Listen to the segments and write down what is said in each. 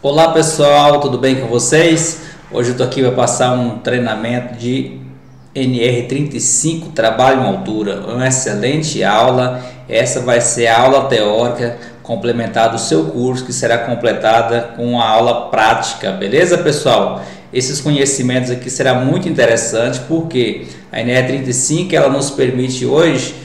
Olá pessoal, tudo bem com vocês? Hoje eu estou aqui para passar um treinamento de NR35, trabalho em altura, uma excelente aula. Essa vai ser a aula teórica complementar do seu curso, que será completada com a aula prática, beleza pessoal? Esses conhecimentos aqui será muito interessante porque a NR35 ela nos permite hoje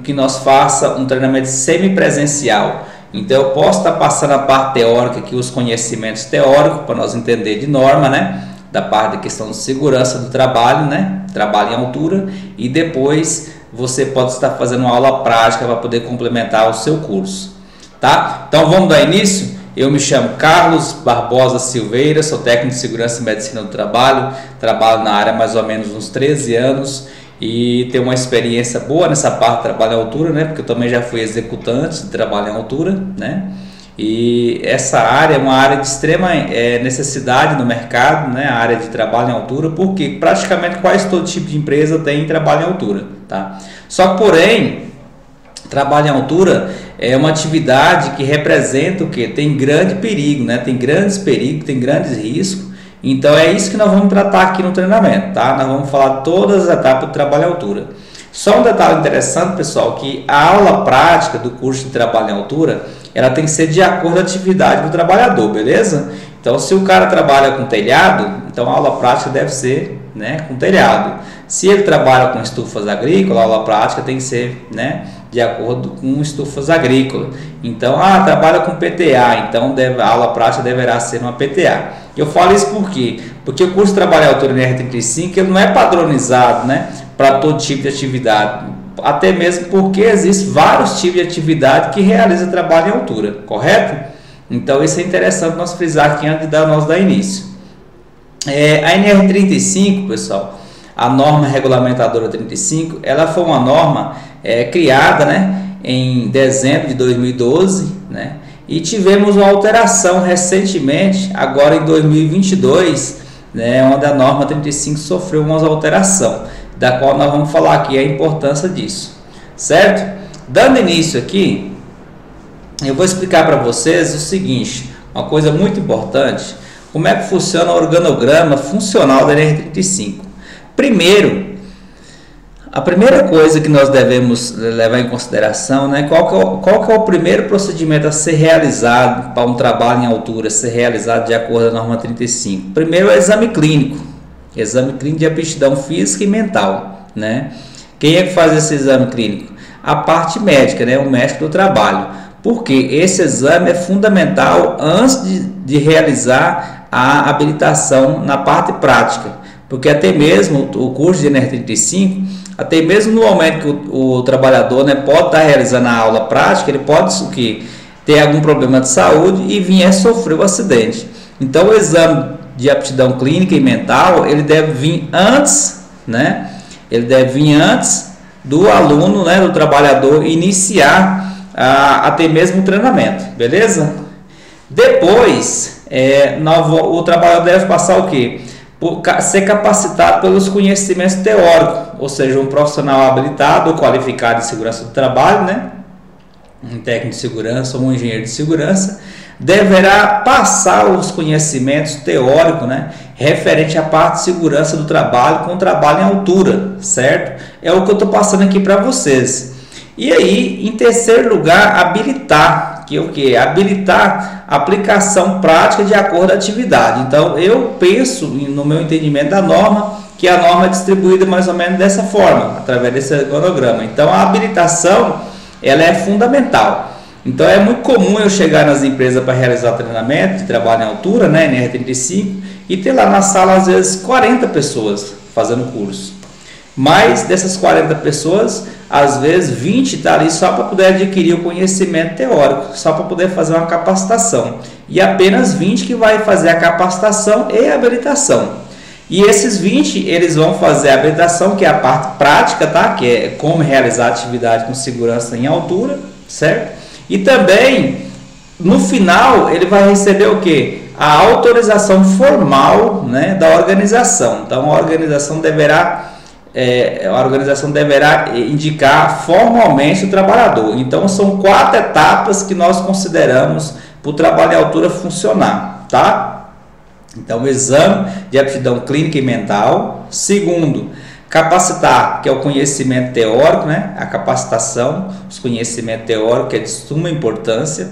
que nós faça um treinamento semipresencial. Então eu posso estar passando a parte teórica aqui, os conhecimentos teóricos para nós entender de norma, né? Da parte da questão de segurança do trabalho, né? Trabalho em altura, e depois você pode estar fazendo uma aula prática para poder complementar o seu curso, tá? Então vamos dar início. Eu me chamo Carlos Barbosa Silveira, sou técnico de segurança e medicina do trabalho, trabalho na área há mais ou menos uns 13 anos e tenho uma experiência boa nessa parte de trabalho em altura, né? Porque eu também já fui executante de trabalho em altura, né? E essa área é uma área de extrema necessidade no mercado, né? A área de trabalho em altura, porque praticamente quase todo tipo de empresa tem trabalho em altura, tá? Só que, porém, trabalho em altura é uma atividade que representa o que? Tem grande perigo, né? Tem grandes perigos, tem grandes riscos. Então é isso que nós vamos tratar aqui no treinamento, tá? Nós vamos falar todas as etapas do trabalho em altura. Só um detalhe interessante, pessoal, que a aula prática do curso de trabalho em altura, ela tem que ser de acordo com a atividade do trabalhador, beleza? Então se o cara trabalha com telhado, então a aula prática deve ser, né, com telhado. Se ele trabalha com estufas agrícolas, a aula prática tem que ser, né, de acordo com estufas agrícolas. Então, trabalha com PTA, então a aula prática deverá ser uma PTA. Eu falo isso por quê? Porque o curso de trabalho em altura NR35 ele não é padronizado, né, para todo tipo de atividade. Até mesmo porque existem vários tipos de atividade que realiza trabalho em altura, correto? Então isso é interessante nós frisar aqui antes de nós dar início. A NR35, pessoal, a norma regulamentadora 35, ela foi uma norma criada, né, em dezembro de 2012, né, e tivemos uma alteração recentemente, agora em 2022, né, onde a norma 35 sofreu uma alteração, da qual nós vamos falar aqui a importância disso, certo? Dando início aqui, eu vou explicar para vocês o seguinte, uma coisa muito importante, como é que funciona o organograma funcional da NR35. Primeiro, a primeira coisa que nós devemos levar em consideração, né, qual que é o primeiro procedimento a ser realizado para um trabalho em altura, ser realizado de acordo com a norma 35? Primeiro é o exame clínico de aptidão física e mental, né? Quem é que faz esse exame clínico? A parte médica, né, o médico do trabalho, porque esse exame é fundamental antes de realizar a habilitação na parte prática, porque até mesmo o curso de NR35, até mesmo no momento que o trabalhador, né, pode estar realizando a aula prática, ele pode ter algum problema de saúde e vir a sofrer um acidente. Então o exame de aptidão clínica e mental, ele deve vir antes, né? Ele deve vir antes do aluno, né, do trabalhador iniciar até mesmo o treinamento, beleza? Depois, o trabalhador deve passar o quê? Ser capacitado pelos conhecimentos teóricos, ou seja, um profissional habilitado ou qualificado em segurança do trabalho, né? Um técnico de segurança ou um engenheiro de segurança, deverá passar os conhecimentos teóricos, né, referente à parte de segurança do trabalho com o trabalho em altura, certo? É o que eu estou passando aqui para vocês. E aí, em terceiro lugar, habilitar, que é o que? Habilitar a aplicação prática de acordo com a atividade. Então, eu penso, no meu entendimento da norma, que a norma é distribuída mais ou menos dessa forma, através desse cronograma. Então, a habilitação, ela é fundamental. Então, é muito comum eu chegar nas empresas para realizar treinamento de trabalho em altura, né, NR35, e ter lá na sala, às vezes, 40 pessoas fazendo curso. Mas dessas 40 pessoas, às vezes 20 está ali só para poder adquirir o conhecimento teórico, só para poder fazer uma capacitação. E apenas 20 que vai fazer a capacitação e a habilitação. E esses 20, eles vão fazer a habilitação, que é a parte prática, tá? Que é como realizar a atividade com segurança em altura, certo? E também, no final, ele vai receber o quê? A autorização formal, né, da organização. Então, a organização deverá indicar formalmente o trabalhador. Então, são 4 etapas que nós consideramos para o trabalho em altura funcionar, tá? Então, o exame de aptidão clínica e mental. Segundo, capacitar, que é o conhecimento teórico, né? A capacitação, os conhecimentos teóricos, que é de suma importância.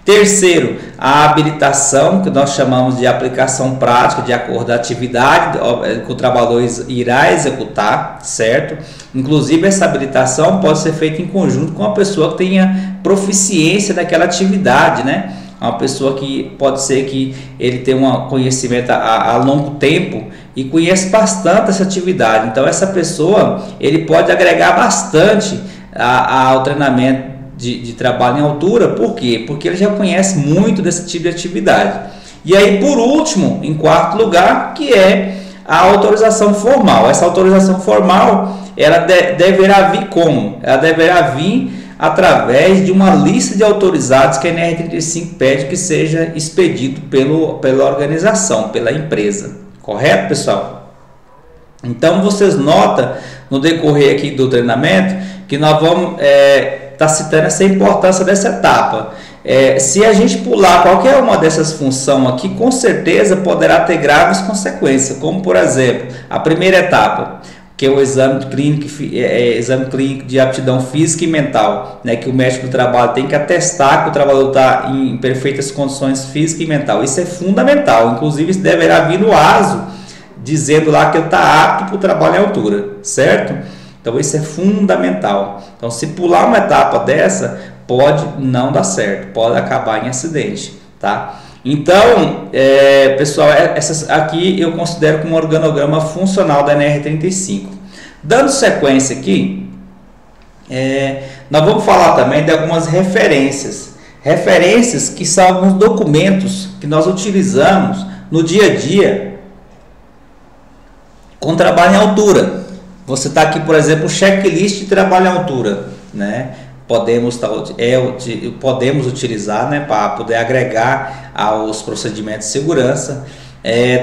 Terceiro, a habilitação, que nós chamamos de aplicação prática, de acordo com a atividade que o trabalhador irá executar, certo? Inclusive, essa habilitação pode ser feita em conjunto com uma pessoa que tenha proficiência naquela atividade, né? Uma pessoa que pode ser que ele tenha um conhecimento a longo tempo e conhece bastante essa atividade. Então, essa pessoa, ele pode agregar bastante ao treinamento de trabalho em altura. Por quê? Porque ele já conhece muito desse tipo de atividade. E aí, por último, em quarto lugar, que é a autorização formal. Essa autorização formal, ela deverá vir como? Ela deverá vir através de uma lista de autorizados que a NR35 pede que seja expedido pela organização, pela empresa. Correto, pessoal? Então, vocês notam no decorrer aqui do treinamento que nós vamos tá citando essa importância dessa etapa. Se a gente pular qualquer uma dessas funções aqui, com certeza poderá ter graves consequências, como por exemplo, a primeira etapa, que é o exame clínico de aptidão física e mental, né, que o médico do trabalho tem que atestar que o trabalhador está em perfeitas condições físicas e mental. Isso é fundamental, inclusive isso deverá vir no ASO, dizendo lá que ele está apto para o trabalho em altura, certo? Então isso é fundamental. Então, se pular uma etapa dessa, pode não dar certo, pode acabar em acidente, tá? Então, pessoal, essas aqui eu considero como um organograma funcional da NR35. Dando sequência aqui, nós vamos falar também de algumas referências. Referências que são alguns documentos que nós utilizamos no dia a dia com trabalho em altura. Você está aqui, por exemplo, o checklist de trabalho em altura, né? Podemos utilizar, né, para poder agregar aos procedimentos de segurança.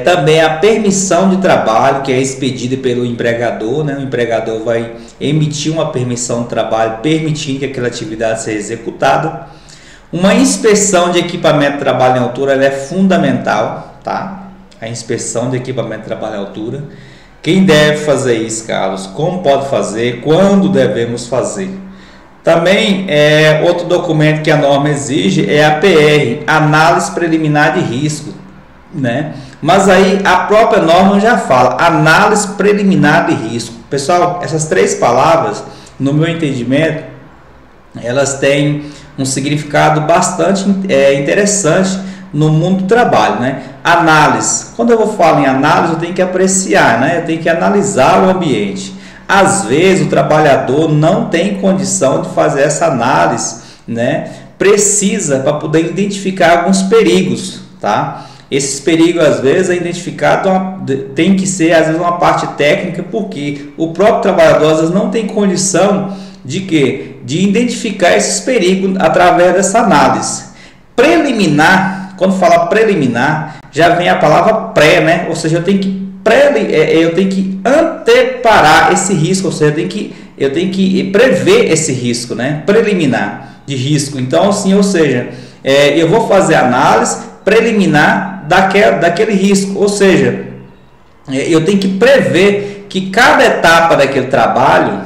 Também a permissão de trabalho, que é expedida pelo empregador, né? O empregador vai emitir uma permissão de trabalho permitindo que aquela atividade seja executada. Uma inspeção de equipamento de trabalho em altura, ela é fundamental, tá? A inspeção de equipamento de trabalho em altura. Quem deve fazer isso, Carlos? Como pode fazer? Quando devemos fazer? Também, outro documento que a norma exige é a PR, Análise Preliminar de Risco, né? Mas aí a própria norma já fala, Análise Preliminar de Risco. Pessoal, essas três palavras, no meu entendimento, elas têm um significado bastante interessante no mundo do trabalho, né? Análise. Quando eu vou falar em análise, eu tenho que apreciar, né? Eu tenho que analisar o ambiente. Às vezes o trabalhador não tem condição de fazer essa análise, né? Precisa para poder identificar alguns perigos, tá? Esses perigos às vezes é identificado, tem que ser às vezes uma parte técnica, porque o próprio trabalhador às vezes não tem condição de quê? De identificar esses perigos através dessa análise. Preliminar, quando fala preliminar, já vem a palavra pré, né? Ou seja, eu tenho que anteparar esse risco, ou seja, eu tenho que prever esse risco, né? Preliminar de risco. Então, assim, ou seja, eu vou fazer análise preliminar daquele risco, ou seja, eu tenho que prever que cada etapa daquele trabalho,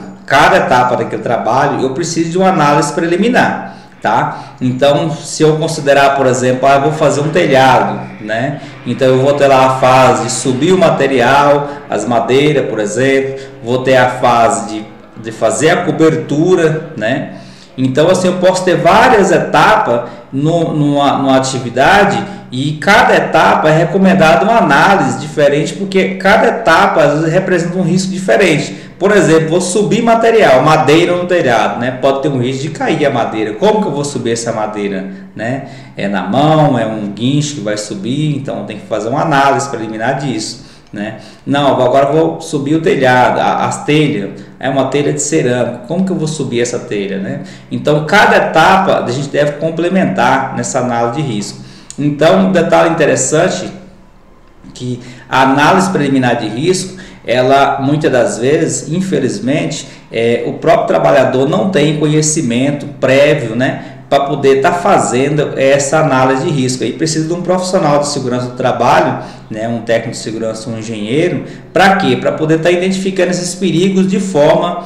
eu preciso de uma análise preliminar, tá? Então, se eu considerar, por exemplo, eu vou fazer um telhado, né? Então, eu vou ter lá a fase de subir o material, as madeiras, por exemplo, vou ter a fase de fazer a cobertura, né? Então, assim, eu posso ter várias etapas numa atividade, e cada etapa é recomendada uma análise diferente, porque cada etapa às vezes representa um risco diferente. Por exemplo, vou subir material, madeira no telhado, né? Pode ter um risco de cair a madeira. Como que eu vou subir essa madeira, né? É na mão, é um guincho que vai subir, então eu tenho que fazer uma análise preliminar disso, né? Não, agora eu vou subir o telhado, as telhas, é uma telha de cerâmica. Como que eu vou subir essa telha, né? Então, cada etapa a gente deve complementar nessa análise de risco. Então, um detalhe interessante que a análise preliminar de risco, ela muitas das vezes, infelizmente, o próprio trabalhador não tem conhecimento prévio, né, para poder estar fazendo essa análise de risco. Aí precisa de um profissional de segurança do trabalho, né, um técnico de segurança, um engenheiro, para quê? Para poder estar identificando esses perigos de forma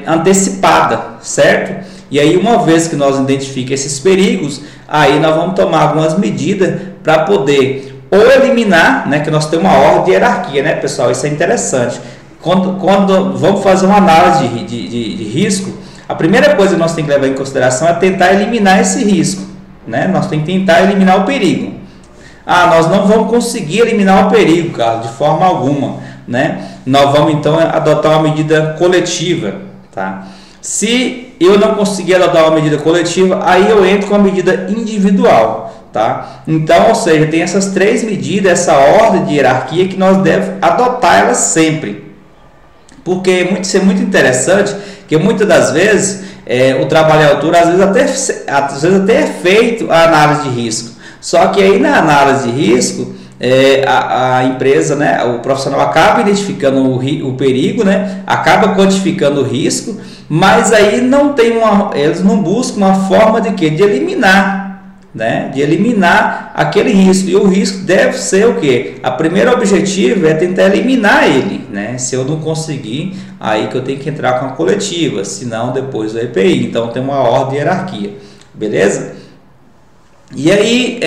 antecipada, certo? E aí, uma vez que nós identificamos esses perigos, aí nós vamos tomar algumas medidas para poder ou eliminar, né, que nós temos uma ordem de hierarquia, né, pessoal? Isso é interessante. Quando vamos fazer uma análise de risco, a primeira coisa que nós temos que levar em consideração é tentar eliminar esse risco, né? Nós temos que tentar eliminar o perigo. Nós não vamos conseguir eliminar o perigo, Carlos, de forma alguma, né? Nós vamos então adotar uma medida coletiva, tá? Se eu não conseguir adotar uma medida coletiva, aí eu entro com a medida individual, tá? Então, ou seja, tem essas três medidas, essa ordem de hierarquia que nós devemos adotar elas sempre. Porque isso é muito interessante, que muitas das vezes o trabalho à altura, às vezes até é feito a análise de risco. Só que aí na análise de risco, a empresa, né, o profissional acaba identificando o perigo, né, acaba quantificando o risco, mas aí eles não buscam uma forma de quê? De eliminar. Né, de eliminar aquele risco, e o risco deve ser o que? A primeiro objetivo é tentar eliminar ele, né? Se eu não conseguir, aí que eu tenho que entrar com a coletiva, senão depois o EPI. Então tem uma ordem de hierarquia, beleza? E aí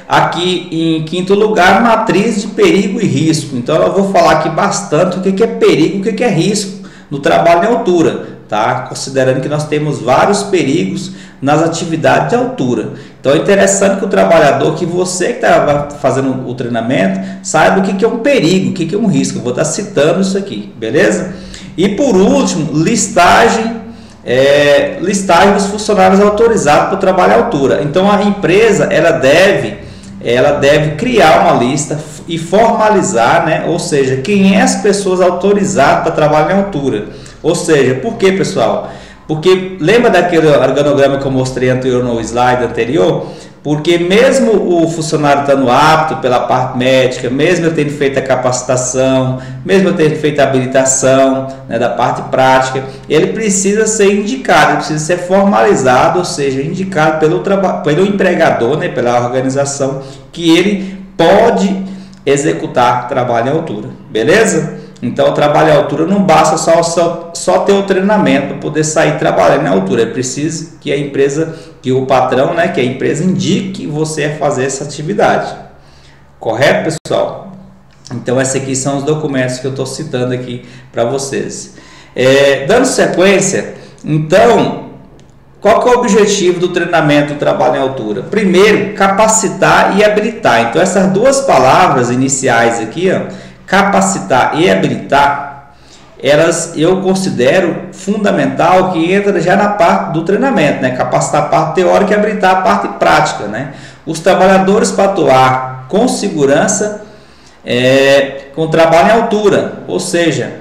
aqui em quinto lugar, matriz de perigo e risco. Então eu vou falar aqui bastante o que é perigo, o que é risco no trabalho em altura, tá? Considerando que nós temos vários perigos nas atividades de altura. Então é interessante que o trabalhador, que você que está fazendo o treinamento, saiba o que é um perigo, o que é um risco. Eu vou estar citando isso aqui, beleza? E por último, listagem dos funcionários autorizados para o trabalho à altura. Então a empresa ela deve criar uma lista e formalizar, né? Ou seja, quem é as pessoas autorizadas para trabalhar em altura. Ou seja, por que, pessoal? Porque lembra daquele organograma que eu mostrei no slide anterior? Porque mesmo o funcionário estando apto pela parte médica, mesmo eu tendo feito a capacitação, mesmo eu tendo feito a habilitação, né, da parte prática, ele precisa ser indicado, ele precisa ser formalizado, ou seja, indicado pelo empregador, né, pela organização, que ele pode executar trabalho à altura, beleza? Então, o trabalho à altura não basta só ter o treinamento para poder sair trabalhando à altura. É preciso que a empresa, que o patrão, né, que a empresa indique você a fazer essa atividade. Correto, pessoal? Então, esses aqui são os documentos que eu estou citando aqui para vocês. Dando sequência, então, qual que é o objetivo do treinamento do trabalho em altura? Primeiro, capacitar e habilitar. Então, essas duas palavras iniciais aqui, ó, capacitar e habilitar, eu considero fundamental que entra já na parte do treinamento, né? Capacitar a parte teórica e habilitar a parte prática, né? Os trabalhadores para atuar com segurança, com trabalho em altura, ou seja,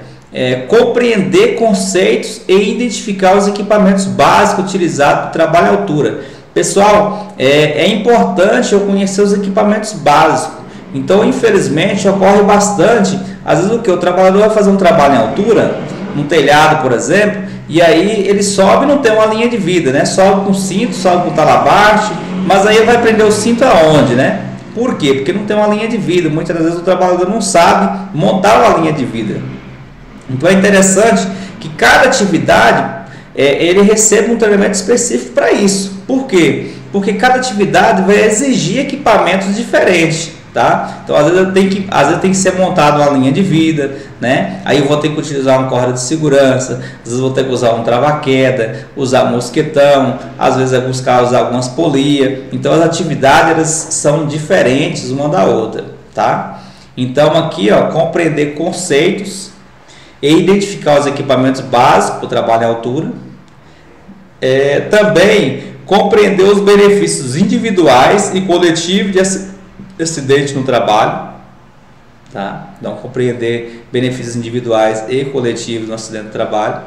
compreender conceitos e identificar os equipamentos básicos utilizados para o trabalho em altura. Pessoal, é importante eu conhecer os equipamentos básicos. Então, infelizmente, ocorre bastante, às vezes o trabalhador vai fazer um trabalho em altura, num telhado, por exemplo, e aí ele sobe e não tem uma linha de vida, né? Sobe com cinto, sobe com talabarte, mas aí ele vai prender o cinto aonde, né? Por quê? Porque não tem uma linha de vida. Muitas das vezes o trabalhador não sabe montar uma linha de vida. Então é interessante que cada atividade ele receba um treinamento específico para isso. Por quê? Porque cada atividade vai exigir equipamentos diferentes. Tá? Então às vezes tem que ser montada uma linha de vida, né? Aí eu vou ter que utilizar uma corda de segurança, às vezes vou ter que usar um trava-queda, usar mosquetão, às vezes em alguns casos usar algumas polias. Então as atividades elas são diferentes uma da outra, tá? Então aqui, ó, compreender conceitos e identificar os equipamentos básicos para o trabalho em altura. Também compreender os benefícios individuais e coletivos de acidente no trabalho, tá? Então, compreender benefícios individuais e coletivos no acidente do trabalho.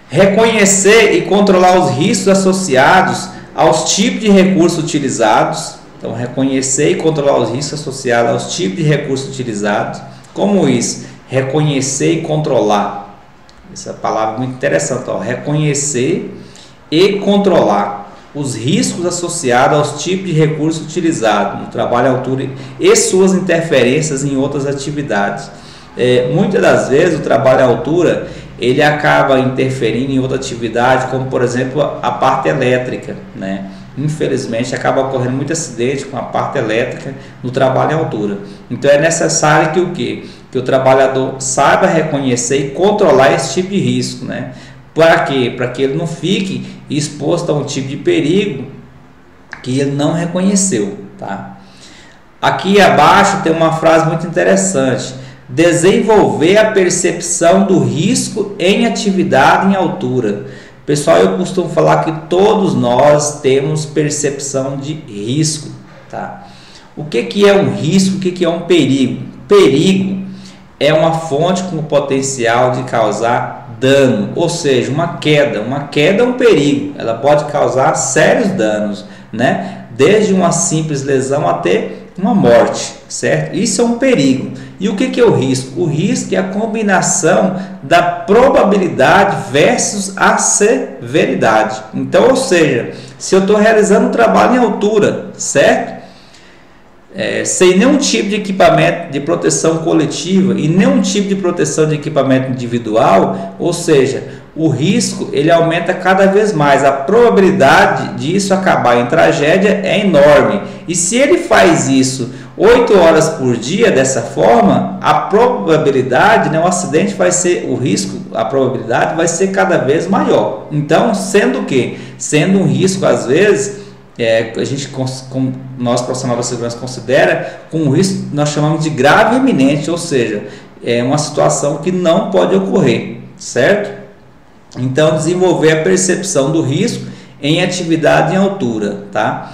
Reconhecer e controlar os riscos associados aos tipos de recursos utilizados. Então, reconhecer e controlar os riscos associados aos tipos de recursos utilizados. Como isso? Reconhecer e controlar. Essa palavra é muito interessante, ó. Reconhecer e controlar os riscos associados aos tipos de recursos utilizados no trabalho à altura e suas interferências em outras atividades. Muitas das vezes o trabalho à altura ele acaba interferindo em outra atividade, como por exemplo a parte elétrica, né? Infelizmente acaba ocorrendo muito acidente com a parte elétrica no trabalho à altura. Então é necessário que o quê? Que o trabalhador saiba reconhecer e controlar esse tipo de risco, né? Para quê? Para que ele não fique exposto a um tipo de perigo que ele não reconheceu, tá? Aqui abaixo tem uma frase muito interessante: desenvolver a percepção do risco em atividade em altura. Pessoal, eu costumo falar que todos nós temos percepção de risco, tá? O que é um risco? O que é um perigo? Perigo é uma fonte com o potencial de causar dano, ou seja, uma queda. Uma queda é um perigo, ela pode causar sérios danos, né? Desde uma simples lesão até uma morte, certo? Isso é um perigo. E o que é o risco? O risco é a combinação da probabilidade versus a severidade. Então, ou seja, se eu estou realizando um trabalho em altura, certo? Sem nenhum tipo de equipamento de proteção coletiva e nenhum tipo de proteção de equipamento individual, ou seja, o risco ele aumenta cada vez mais, a probabilidade disso acabar em tragédia é enorme. E se ele faz isso 8 horas por dia dessa forma, a probabilidade, né, o acidente vai ser, o risco, a probabilidade vai ser cada vez maior. Então, sendo o quê? Sendo um risco às vezes a gente, como nós profissionais da segurança considera com um risco que nós chamamos de grave e iminente, ou seja, é uma situação que não pode ocorrer, certo? Então, desenvolver a percepção do risco em atividade em altura, tá?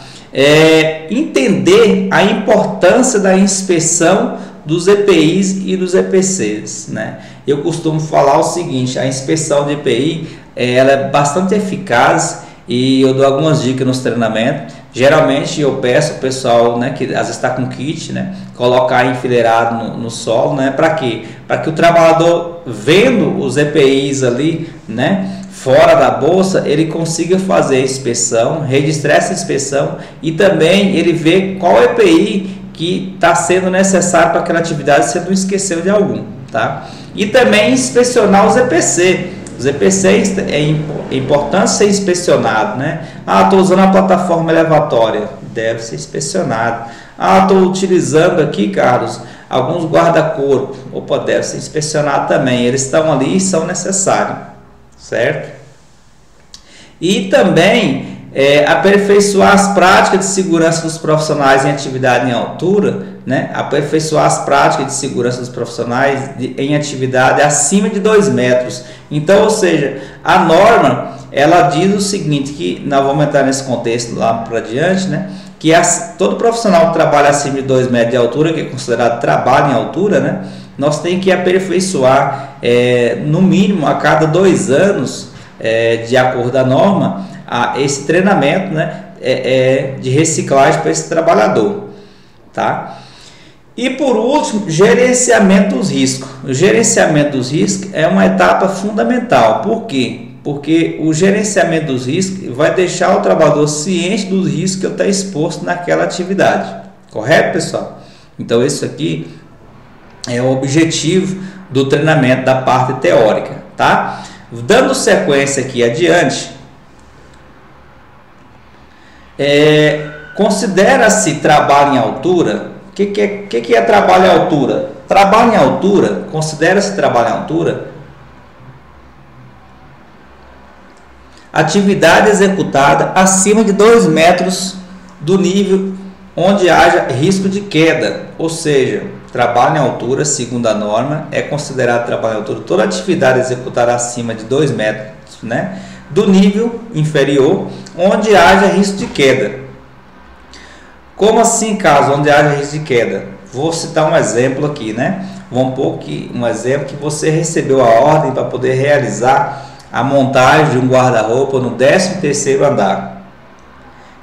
Entender a importância da inspeção dos EPIs e dos EPCs, né? Eu costumo falar o seguinte: a inspeção de EPI ela é bastante eficaz e eu dou algumas dicas nos treinamentos. Geralmente eu peço o pessoal, né, que às vezes está com kit, né, colocar enfileirado no solo, né? Para quê? Para que o trabalhador, vendo os EPIs ali, né, fora da bolsa, ele consiga fazer a inspeção, registrar essa inspeção e também ele vê qual EPI que está sendo necessário para aquela atividade, se ele não esqueceu de algum, tá? E também inspecionar os EPC. Os EPCs é importante ser inspecionado, né? Estou usando a plataforma elevatória, deve ser inspecionado. Estou utilizando aqui, Carlos, alguns guarda-corpo, deve ser inspecionado também. Eles estão ali e são necessários, certo? E também aperfeiçoar as práticas de segurança dos profissionais em atividade em altura, né? Aperfeiçoar as práticas de segurança dos profissionais em atividade acima de 2 metros. Então, ou seja, a norma ela diz o seguinte, que nós vamos entrar nesse contexto lá para diante, né? Que todo profissional que trabalha acima de 2 metros de altura, que é considerado trabalho em altura, né? Nós temos que aperfeiçoar no mínimo a cada 2 anos, de acordo com a norma, esse treinamento, né, de reciclagem para esse trabalhador, tá? E por último, gerenciamento dos riscos. O gerenciamento dos riscos é uma etapa fundamental. Por quê? Porque o gerenciamento dos riscos vai deixar o trabalhador ciente dos riscos que ele está exposto naquela atividade. Correto, pessoal? Então, isso aqui é o objetivo do treinamento da parte teórica, tá? Dando sequência aqui adiante, considera-se trabalho em altura. O que é trabalho em altura? Trabalho em altura, considera-se trabalho em altura atividade executada acima de 2 metros do nível onde haja risco de queda. Ou seja, trabalho em altura, segundo a norma, é considerado trabalho em altura toda atividade executada acima de 2 metros, né, do nível inferior onde haja risco de queda. Como assim, caso onde haja risco de queda? Vou citar um exemplo aqui, né? Vamos pôr aqui um exemplo que você recebeu a ordem para poder realizar a montagem de um guarda-roupa no 13º andar.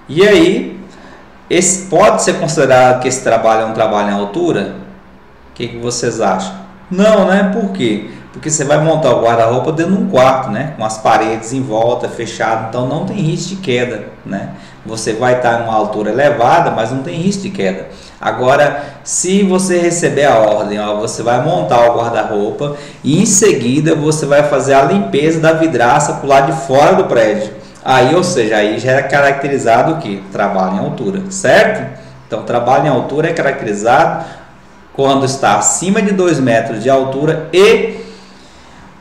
E aí, pode ser considerado que esse trabalho é um trabalho em altura? O que vocês acham? Não, né? Por quê? Porque você vai montar o guarda-roupa dentro de um quarto, né? Com as paredes em volta, fechado, então não tem risco de queda, né? Você vai estar em uma altura elevada, mas não tem risco de queda. Agora, se você receber a ordem, ó, você vai montar o guarda-roupa e em seguida você vai fazer a limpeza da vidraça para o lado de fora do prédio. Aí, ou seja, aí já é caracterizado o que? Trabalho em altura, certo? Então, trabalho em altura é caracterizado quando está acima de 2 metros de altura e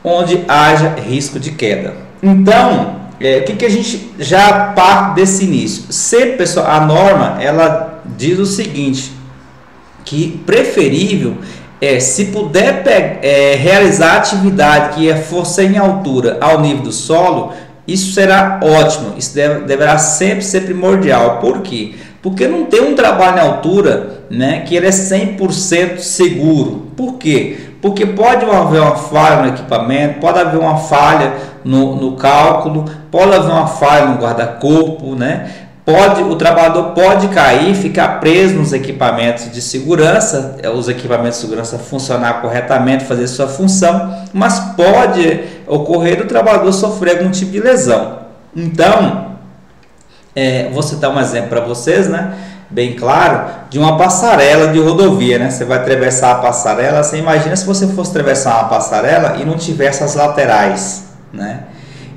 onde haja risco de queda. Então, o que a gente já parte desse início? Sempre, pessoal, a norma ela diz o seguinte, que preferível é, se puder realizar atividade que for em altura ao nível do solo, isso será ótimo, isso deverá sempre ser primordial. Por quê? Porque não tem um trabalho em altura, né, que ele é 100% seguro. Por quê? Porque pode haver uma falha no equipamento, pode haver uma falha no cálculo, pode haver uma falha no guarda-corpo, né? O trabalhador pode cair, ficar preso nos equipamentos de segurança, os equipamentos de segurança funcionar corretamente, fazer sua função, mas pode ocorrer o trabalhador sofrer algum tipo de lesão. Então, vou citar um exemplo para vocês, né? Bem claro, de uma passarela de rodovia, né? Você vai atravessar a passarela, você imagina se você fosse atravessar uma passarela e não tivesse as laterais, né?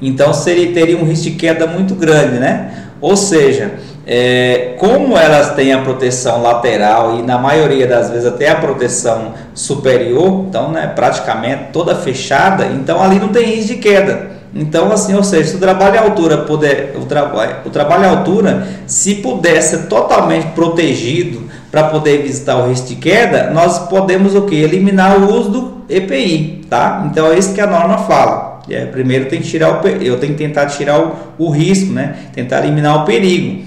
Então teria um risco de queda muito grande, né? Ou seja, como elas têm a proteção lateral e na maioria das vezes até a proteção superior, então, né, praticamente toda fechada, então ali não tem risco de queda. Então, assim, ou seja, se o trabalho em altura o trabalho em altura, se puder ser totalmente protegido para poder evitar o risco de queda, nós podemos o que? Eliminar o uso do EPI, tá? Então é isso que a norma fala. Primeiro tem que tirar eu tenho que tentar tirar o risco, né? Tentar eliminar o perigo.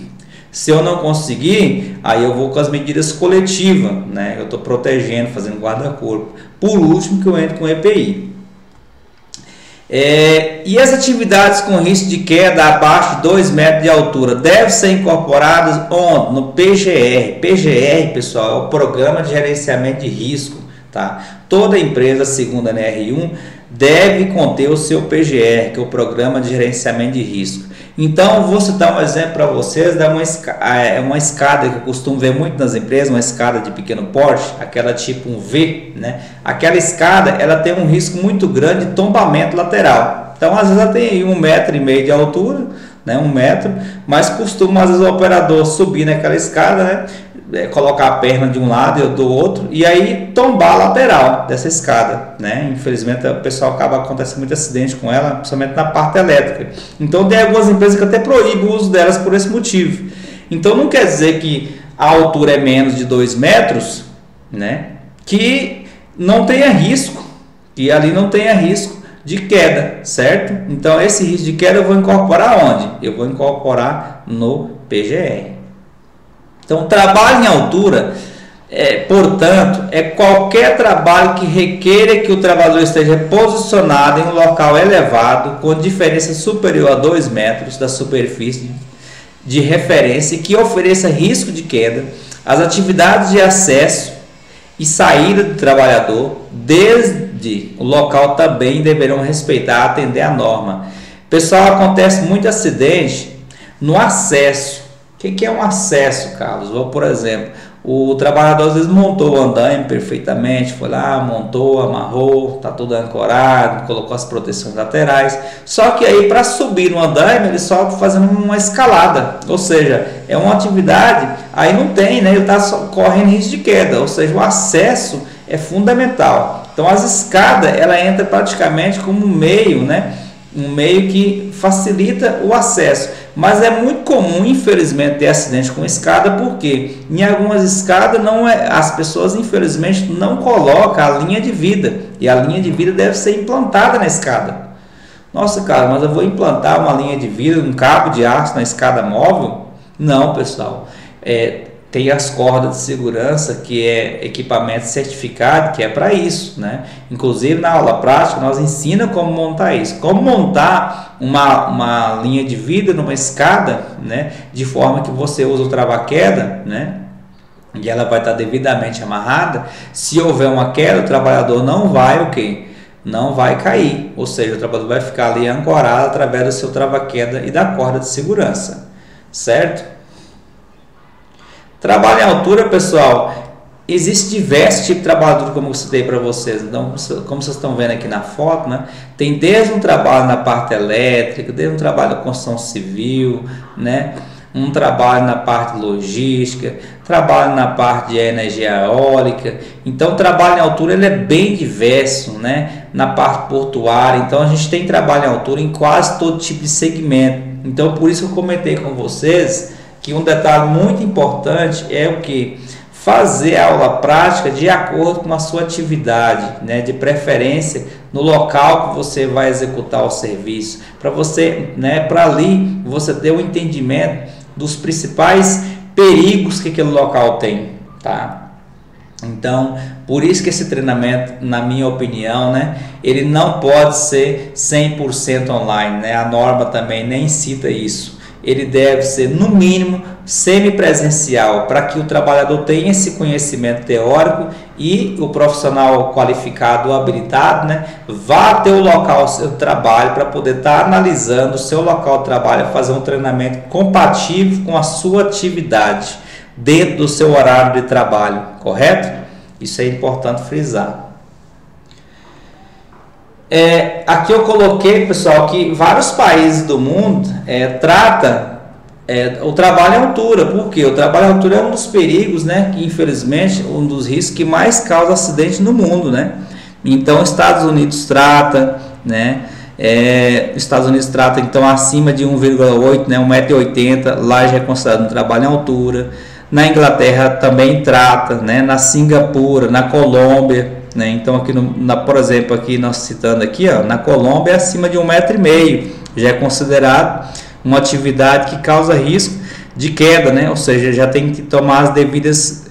Se eu não conseguir, aí eu vou com as medidas coletivas, né? Eu estou protegendo, fazendo guarda-corpo. Por último, que eu entro com o EPI. E as atividades com risco de queda abaixo de 2 metros de altura devem ser incorporadas onde? No PGR. PGR, pessoal, é o Programa de Gerenciamento de Risco, tá? Toda empresa, segundo a NR1, deve conter o seu PGR, que é o Programa de Gerenciamento de Risco. Então, vou citar um exemplo para vocês, uma escada que eu costumo ver muito nas empresas, uma escada de pequeno porte, aquela tipo um V, né? Aquela escada, ela tem um risco muito grande de tombamento lateral. Então, às vezes ela tem aí 1,5 metro de altura, né? 1 metro, mas costuma às vezes o operador subir naquela escada, né? Colocar a perna de um lado e do outro e aí tombar a lateral dessa escada, né? Infelizmente o pessoal acontece muito acidente com ela, principalmente na parte elétrica. Então tem algumas empresas que até proíbem o uso delas por esse motivo. Então não quer dizer que a altura é menos de 2 metros, né? Que não tenha risco, que ali não tenha risco de queda, certo? Então esse risco de queda eu vou incorporar onde? Eu vou incorporar no PGR. Então, trabalho em altura, portanto, é qualquer trabalho que requeira que o trabalhador esteja posicionado em um local elevado, com diferença superior a 2 metros da superfície de referência e que ofereça risco de queda. As atividades de acesso e saída do trabalhador, desde o local, também deverão respeitar e atender a norma. Pessoal, acontece muito acidente no acesso. O que é um acesso, Carlos? Por exemplo, o trabalhador às vezes montou o andaime perfeitamente, foi lá, montou, amarrou, está tudo ancorado, colocou as proteções laterais. Só que aí para subir no andaime ele só fazendo uma escalada, ou seja, é uma atividade, aí não tem, né? Ele está correndo risco de queda, ou seja, o acesso é fundamental. Então as escadas ela entra praticamente como um meio, né? Um meio que facilita o acesso, mas é muito comum, infelizmente, ter acidente com escada, porque em algumas escadas as pessoas, infelizmente, não colocam a linha de vida, e a linha de vida deve ser implantada na escada. Nossa, cara, mas eu vou implantar uma linha de vida, um cabo de aço na escada móvel? Não, pessoal. Tem as cordas de segurança, que é equipamento certificado, que é para isso, né? Inclusive na aula prática nós ensinamos como montar isso, como montar uma linha de vida numa escada, né? De forma que você usa o trava-queda, né? E ela vai estar devidamente amarrada. Se houver uma queda, o trabalhador não vai não vai cair, ou seja, o trabalhador vai ficar ali ancorado através do seu trava-queda e da corda de segurança, certo? Trabalho em altura, pessoal, existe diversos tipos de trabalhador, como eu citei para vocês. Então, como vocês estão vendo aqui na foto, né, tem desde um trabalho na parte elétrica, desde um trabalho na construção civil, né, um trabalho na parte logística, trabalho na parte de energia eólica. Então, o trabalho em altura ele é bem diverso, né, na parte portuária. Então, a gente tem trabalho em altura em quase todo tipo de segmento. Então, por isso que eu comentei com vocês que um detalhe muito importante é o que? Fazer a aula prática de acordo com a sua atividade, né? De preferência no local que você vai executar o serviço, para você, né? Para ali você ter um entendimento dos principais perigos que aquele local tem, tá? Então, por isso que esse treinamento, na minha opinião, né? Ele não pode ser 100% online, né? A norma também nem cita isso. Ele deve ser, no mínimo, semipresencial, para que o trabalhador tenha esse conhecimento teórico e o profissional qualificado ou habilitado, né, vá até o local do seu trabalho para poder estar analisando o seu local de trabalho, fazer um treinamento compatível com a sua atividade, dentro do seu horário de trabalho, correto? Isso é importante frisar. Aqui eu coloquei, pessoal, que vários países do mundo tratam o trabalho em altura. Por quê? O trabalho em altura é um dos perigos, né, que infelizmente um dos riscos que mais causa acidente no mundo, né? Então, Estados Unidos trata, né? Estados Unidos trata então acima de 1,8, né, 1,80 m, lá já é considerado um trabalho em altura. Na Inglaterra também trata, né? Na Singapura, na Colômbia, né? Então aqui por exemplo, aqui nós citando aqui, ó, na Colômbia acima de 1,5 m, já é considerado uma atividade que causa risco de queda, né? Ou seja, já tem que tomar as devidas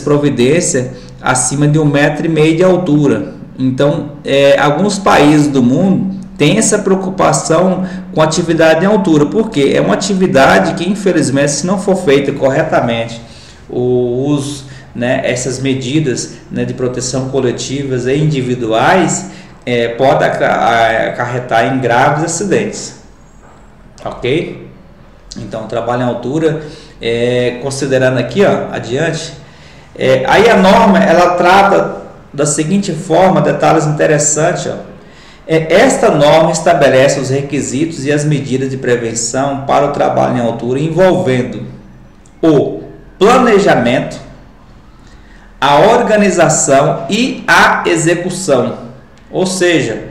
providências acima de 1,5 m de altura. Então, alguns países do mundo têm essa preocupação com atividade em altura, porque é uma atividade que, infelizmente, se não for feita corretamente, o uso, né, essas medidas, né, de proteção coletivas e individuais, pode acarretar em graves acidentes, ok? Então, trabalho em altura, considerando aqui, ó, adiante, aí a norma ela trata da seguinte forma, detalhes interessantes, ó. Esta norma estabelece os requisitos e as medidas de prevenção para o trabalho em altura, envolvendo o planejamento, a organização e a execução. Ou seja,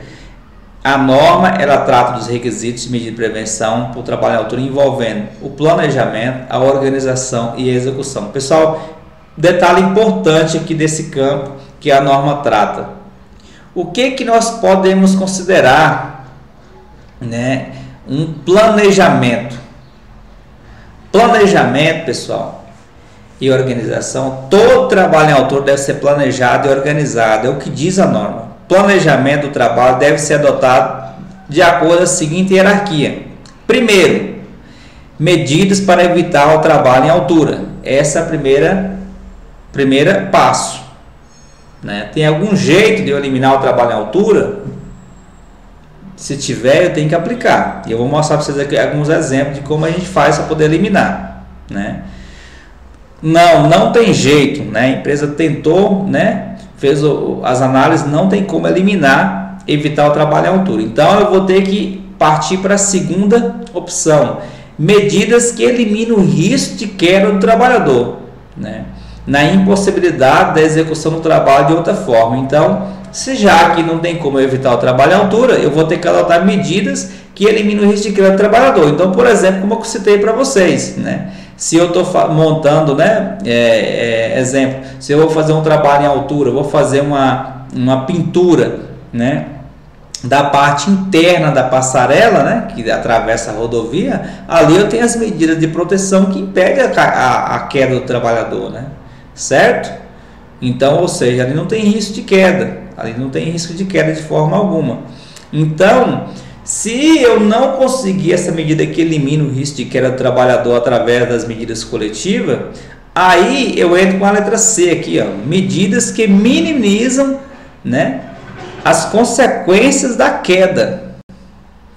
a norma ela trata dos requisitos e medidas de prevenção para o trabalho em altura, envolvendo o planejamento, a organização e a execução. Pessoal, detalhe importante aqui desse campo que a norma trata. O que nós podemos considerar, né, um planejamento? Planejamento, pessoal, e organização, todo trabalho em altura deve ser planejado e organizado, é o que diz a norma. Planejamento do trabalho deve ser adotado de acordo com a seguinte hierarquia. Primeiro, medidas para evitar o trabalho em altura. Essa é a primeira passo, né? Tem algum jeito de eu eliminar o trabalho em altura? Se tiver, eu tenho que aplicar. E eu vou mostrar para vocês aqui alguns exemplos de como a gente faz para poder eliminar, né? Não tem jeito, né? A empresa tentou, né? Fez as análises, não tem como eliminar, evitar o trabalho em altura. Então eu vou ter que partir para a segunda opção: medidas que eliminam o risco de queda do trabalhador, né, na impossibilidade da execução do trabalho de outra forma. Então, se já que não tem como evitar o trabalho em altura, eu vou ter que adotar medidas que eliminam o risco de queda do trabalhador. Então, por exemplo, como eu citei para vocês, né, se eu estou montando, né, exemplo, se eu vou fazer um trabalho em altura, vou fazer uma pintura, né, da parte interna da passarela, né, que atravessa a rodovia, ali eu tenho as medidas de proteção que impedem a queda do trabalhador, né, certo? Então, ou seja, ali não tem risco de queda, de forma alguma. Então, se eu não conseguir essa medida que elimina o risco de queda do trabalhador através das medidas coletivas, aí eu entro com a letra C aqui, ó, medidas que minimizam né, as consequências da queda,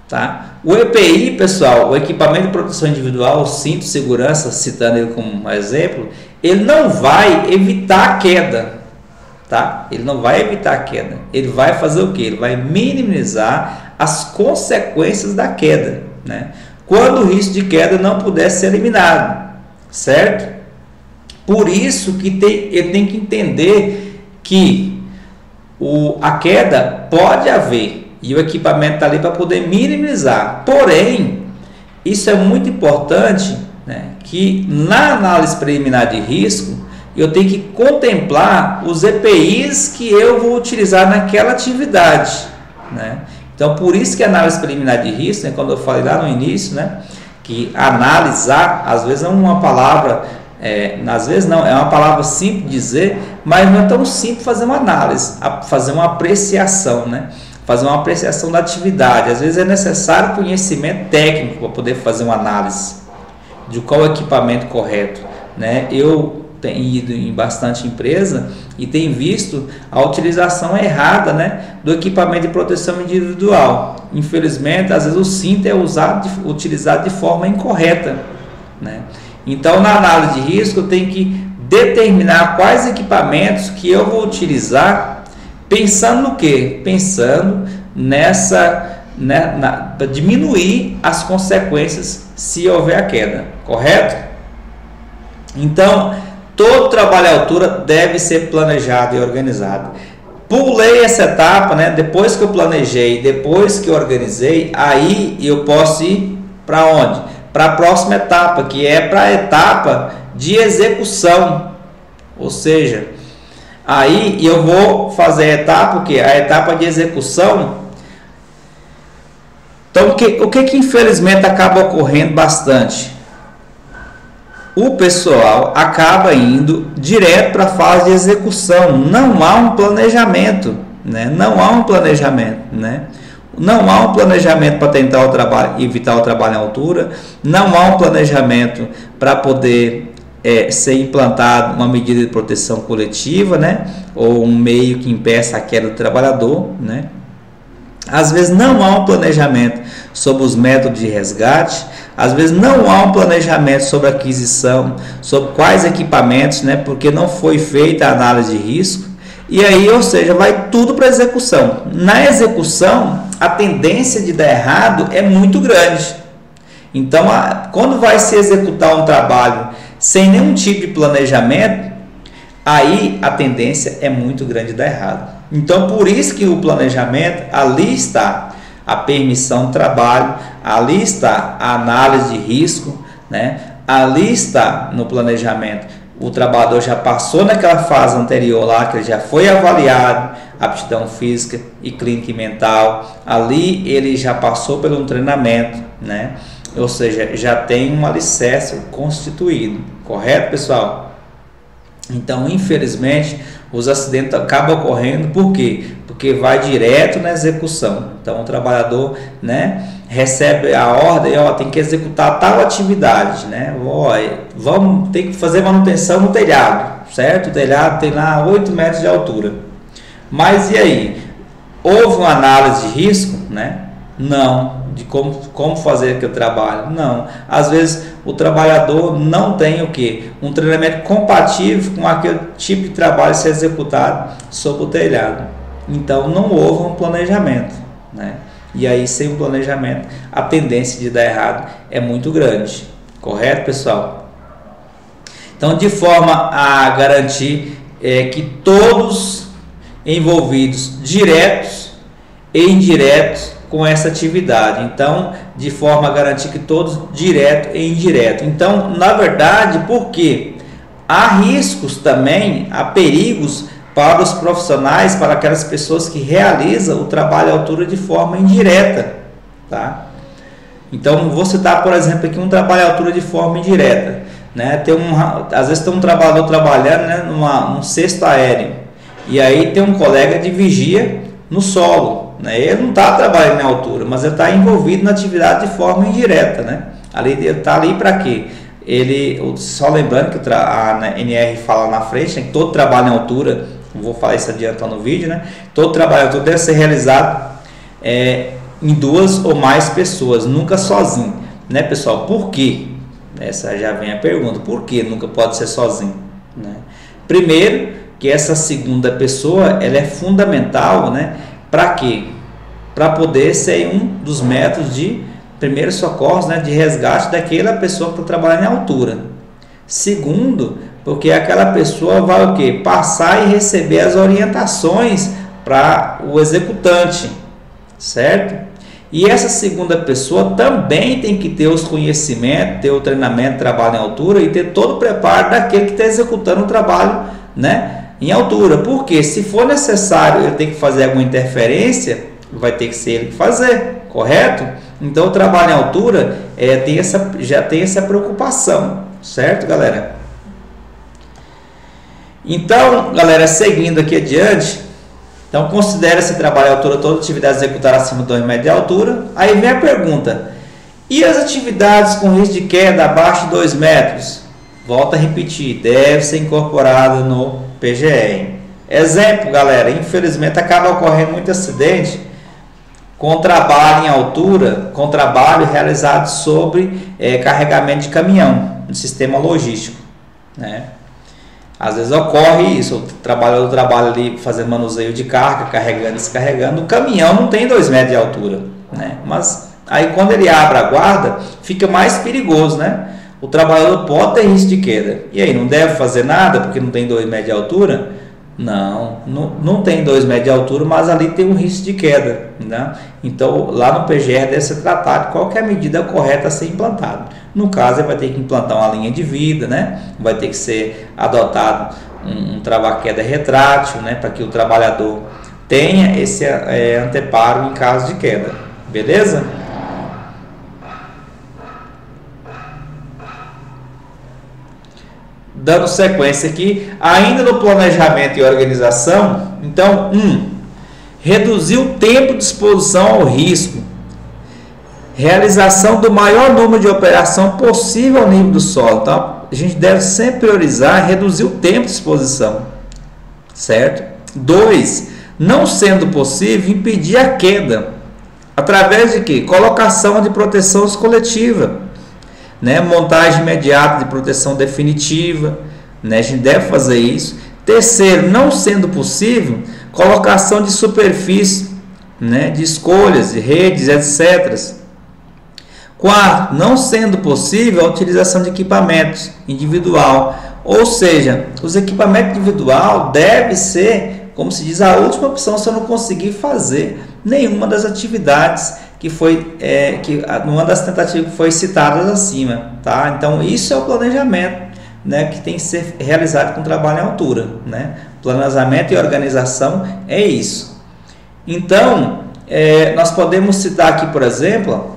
tá? O EPI, pessoal, o equipamento de proteção individual, o cinto de segurança, citando ele como exemplo, ele não vai evitar a queda, tá? Ele não vai evitar a queda. Ele vai fazer o que? Ele vai minimizar as consequências da queda, né? Quando o risco de queda não puder ser eliminado, certo? Por isso que ele tem que entender que a queda pode haver e o equipamento está ali para poder minimizar. Porém, isso é muito importante, né, que na análise preliminar de risco eu tenho que contemplar os EPIs que eu vou utilizar naquela atividade, né? Então, por isso que a análise preliminar de risco, né, quando eu falei lá no início, né, que analisar, às vezes é uma palavra, às vezes não, é uma palavra simples de dizer, mas não é tão simples fazer uma análise, fazer uma apreciação, né? Fazer uma apreciação da atividade. Às vezes é necessário conhecimento técnico para poder fazer uma análise de qual é o equipamento correto, né? Eu tenho ido em bastante empresa e tenho visto a utilização errada, né, do equipamento de proteção individual. Infelizmente, às vezes o cinto é utilizado de forma incorreta, né? Então, na análise de risco, eu tenho que determinar quais equipamentos que eu vou utilizar, pensando no quê? Pensando para diminuir as consequências se houver a queda, correto? Então, todo trabalho à altura deve ser planejado e organizado. Pulei essa etapa, né? Depois que eu planejei, depois que eu organizei, aí eu posso ir para onde? Para a próxima etapa, que é para a etapa de execução. Ou seja, aí eu vou fazer a etapa, o que? A etapa de execução. Então, o que infelizmente acaba ocorrendo bastante? O pessoal acaba indo direto para a fase de execução. Não há um planejamento, né? Não há um planejamento, né? Não há um planejamento para tentar evitar o trabalho em altura. Não há um planejamento para poder ser implantado uma medida de proteção coletiva, né? Ou um meio que impeça a queda do trabalhador, né? Às vezes não há um planejamento sobre os métodos de resgate, às vezes não há um planejamento sobre aquisição, sobre quais equipamentos, né, porque não foi feita a análise de risco, e aí, ou seja, vai tudo para execução. Na execução, a tendência de dar errado é muito grande. Então, quando vai se executar um trabalho sem nenhum tipo de planejamento, aí a tendência é muito grande de dar errado. Então, por isso que o planejamento, ali está a permissão de trabalho, ali está a análise de risco, né? Ali está no planejamento. O trabalhador já passou naquela fase anterior lá, que ele já foi avaliado, aptidão física e clínica e mental. Ali ele já passou por um treinamento, né? Ou seja, já tem um alicerce constituído, correto, pessoal? Então, infelizmente, os acidentes acabam ocorrendo, por quê? Porque vai direto na execução. Então, o trabalhador, né, recebe a ordem, tem que executar tal atividade, né? Vamos ter que fazer manutenção no telhado, certo? O telhado tem lá 8 metros de altura. Mas e aí? Houve uma análise de risco, né? Não. De como fazer aquele trabalho? Não. Às vezes o trabalhador não tem o que? Um treinamento compatível com aquele tipo de trabalho ser executado sobre o telhado. Então não houve um planejamento, né? E aí, sem um planejamento, a tendência de dar errado é muito grande. Correto, pessoal? Então, de forma a garantir que todos envolvidos, diretos e indiretos, com essa atividade. Então, de forma a garantir que todos, direto e indireto. Então, na verdade, porque há riscos também, há perigos para os profissionais, para aquelas pessoas que realizam o trabalho à altura de forma indireta, tá? Então, vou citar, por exemplo, aqui um trabalho à altura de forma indireta, né? Às vezes tem um trabalhador trabalhando, né, num cesto aéreo, e aí tem um colega de vigia no solo, né? Ele não está trabalhando na altura, mas ele está envolvido na atividade de forma indireta, né? Ele está ali para quê? Só lembrando que a NR fala na frente, né, que todo trabalho em altura vou falar isso adiantando o vídeo, né? Todo trabalho autor deve ser realizado em 2 ou mais pessoas, nunca sozinho, né, pessoal? Por quê? Essa já vem a pergunta, por que nunca pode ser sozinho, né? Primeiro, que essa segunda pessoa, ela é fundamental, né? Para quê? Para poder ser um dos métodos de primeiros socorros, né, de resgate daquela pessoa que está trabalhando em altura. Segundo, porque aquela pessoa vai o quê? Passar e receber as orientações para o executante, certo? E essa segunda pessoa também tem que ter os conhecimentos, ter o treinamento, trabalho em altura e ter todo o preparo daquele que está executando o trabalho, né, em altura. Porque se for necessário ele ter que fazer alguma interferência, vai ter que ser ele que fazer, correto? Então o trabalho em altura já tem essa preocupação, certo, galera? Então, galera, seguindo aqui adiante, então considera esse trabalho em altura toda atividade executada acima de 2 metros de altura. Aí vem a pergunta: e as atividades com risco de queda abaixo de 2 metros? Volto a repetir, deve ser incorporada no PGR. Exemplo, galera, infelizmente acaba ocorrendo muito acidente com trabalho em altura, com trabalho realizado sobre carregamento de caminhão, no sistema logístico, né? Às vezes ocorre isso, o trabalhador trabalha ali fazendo manuseio de carga, carregando e descarregando, o caminhão não tem 2 metros de altura, né? Mas aí quando ele abre a guarda, fica mais perigoso, né? O trabalhador pode ter risco de queda, e aí não deve fazer nada porque não tem 2 metros de altura? Não tem 2 metros de altura, mas ali tem um risco de queda, né? Então lá no PGR deve ser tratado qual que é a medida correta a ser implantada. No caso, ele vai ter que implantar uma linha de vida, né? Vai ter que ser adotado um trava-queda retrátil, né? Para que o trabalhador tenha esse anteparo em caso de queda, beleza? Dando sequência aqui, ainda no planejamento e organização, então, reduzir o tempo de exposição ao risco, realização do maior número de operação possível ao nível do solo. Então, a gente deve sempre priorizar reduzir o tempo de exposição, certo? 2, não sendo possível, impedir a queda, através de quê? Colocação de proteção coletiva, né? Montagem imediata de proteção definitiva, né? A gente deve fazer isso. Terceiro, não sendo possível, colocação de superfície, né? De escolhas, de redes, etc. Quarto, não sendo possível a utilização de equipamentos individual, ou seja, os equipamentos individual deve ser, como se diz, a última opção se eu não conseguir fazer nenhuma das atividades que foi uma das tentativas que foi citadas acima, tá? Então isso é o planejamento, né, que tem que ser realizado com trabalho em altura, né? Planejamento e organização é isso. Então nós podemos citar aqui, por exemplo,